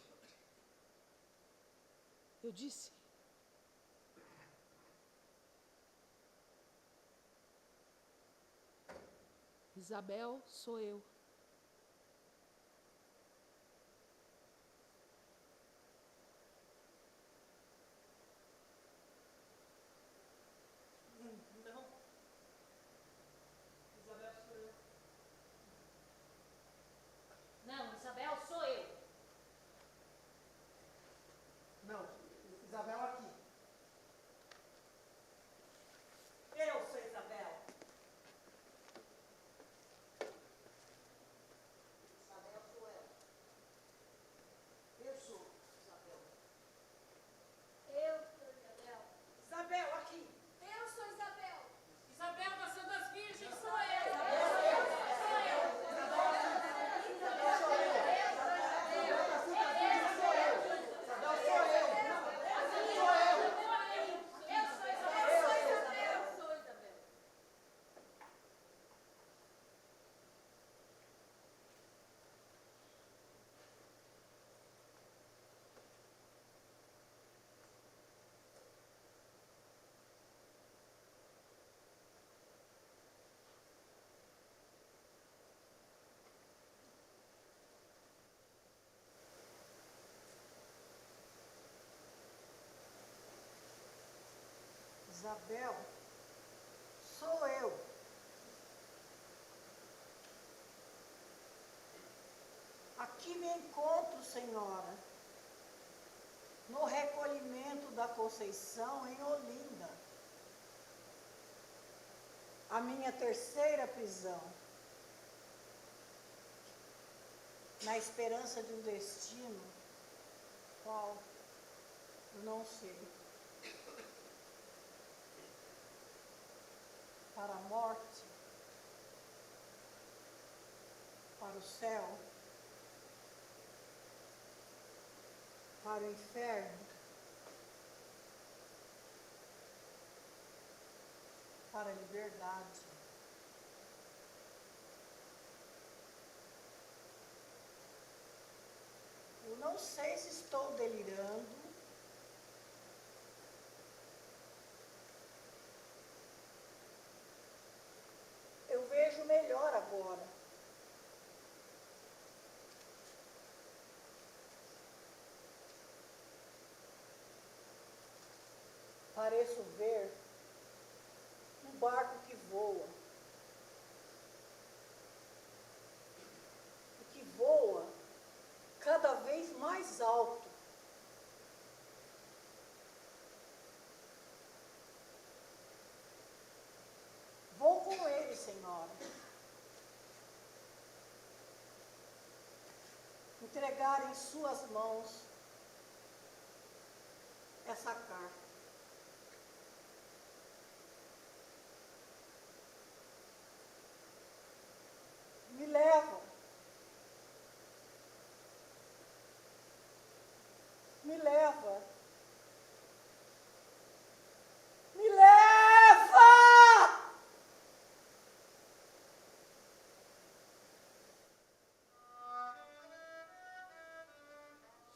[SPEAKER 1] Isabel, sou eu.
[SPEAKER 11] Não, Isabel, sou eu.
[SPEAKER 6] Não, Isabel aqui.
[SPEAKER 7] Eu sou Isabel. Isabel sou eu. Eu sou Isabel.
[SPEAKER 3] Eu sou Isabel.
[SPEAKER 7] Isabel aqui.
[SPEAKER 3] Eu sou Isabel.
[SPEAKER 9] Isabel, nação das virgens,
[SPEAKER 3] Sou eu.
[SPEAKER 7] Isabel, sou eu. Aqui me encontro, Senhora, no recolhimento da Conceição em Olinda. A minha terceira prisão. Na esperança de um destino, qual eu não sei. Para a morte, para o céu, para o inferno, para a liberdade. Eu não sei se estou delirando, eu vejo melhor agora. Pareço ver um barco que voa. E que voa cada vez mais alto. Vou com ele, Senhora. Entregar em suas mãos essa carta. Me leva. Me leva. Me leva!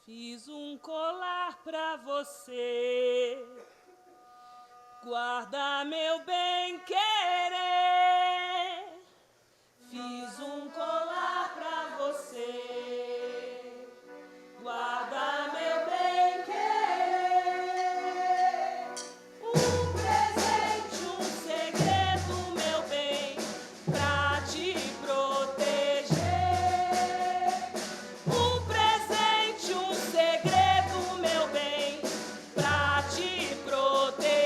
[SPEAKER 1] Fiz um colar pra você, Guarda meu bem querer, fiz um colar pra você. Guarda meu bem querer, um presente, um segredo, meu bem, pra te proteger. Um presente, um segredo, meu bem, pra te proteger.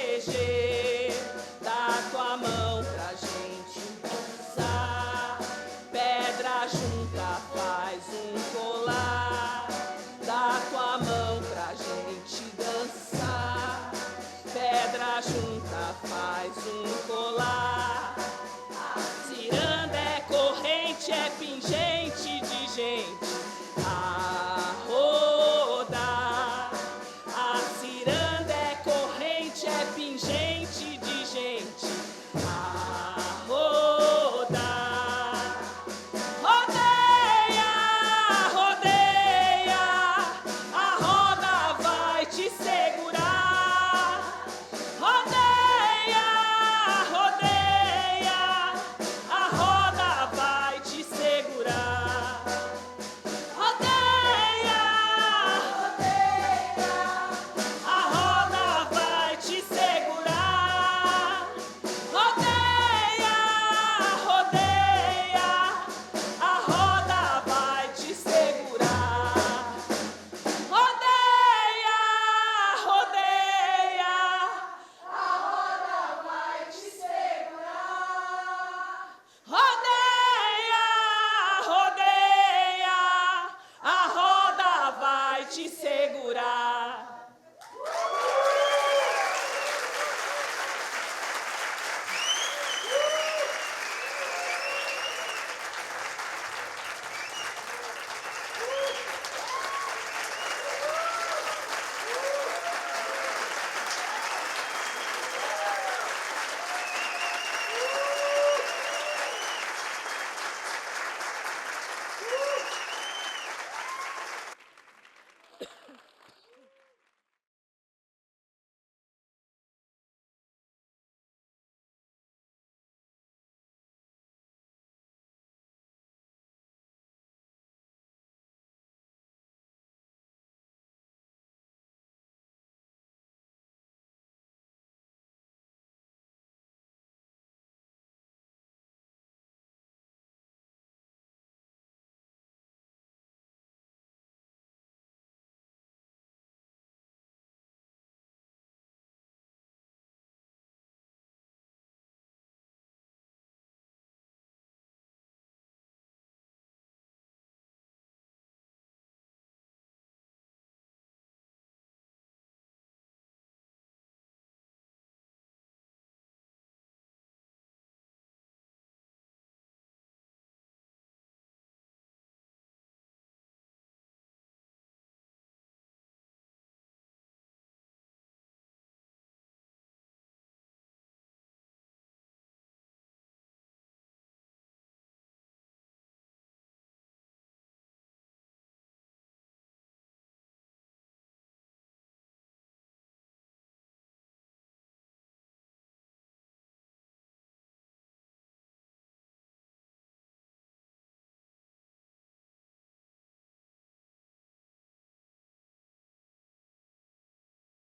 [SPEAKER 1] Da tua mão pra gente dançar, pedra junta faz um colar. Da tua mão pra gente dançar, pedra junta faz um colar. A ciranda é corrente, é pingente de gente a rodar. A ciranda é corrente, é pingente de gente a rodar. Rodeia, rodeia, a roda vai te segurar. Rodeia, rodeia, a roda vai te segurar. Rodeia, rodeia, a roda vai te segurar. Rodeia, rodeia, a roda vai te segurar. Rodeia, rodeia, a roda vai te segurar. Rodeia, rodeia, a roda vai te segurar.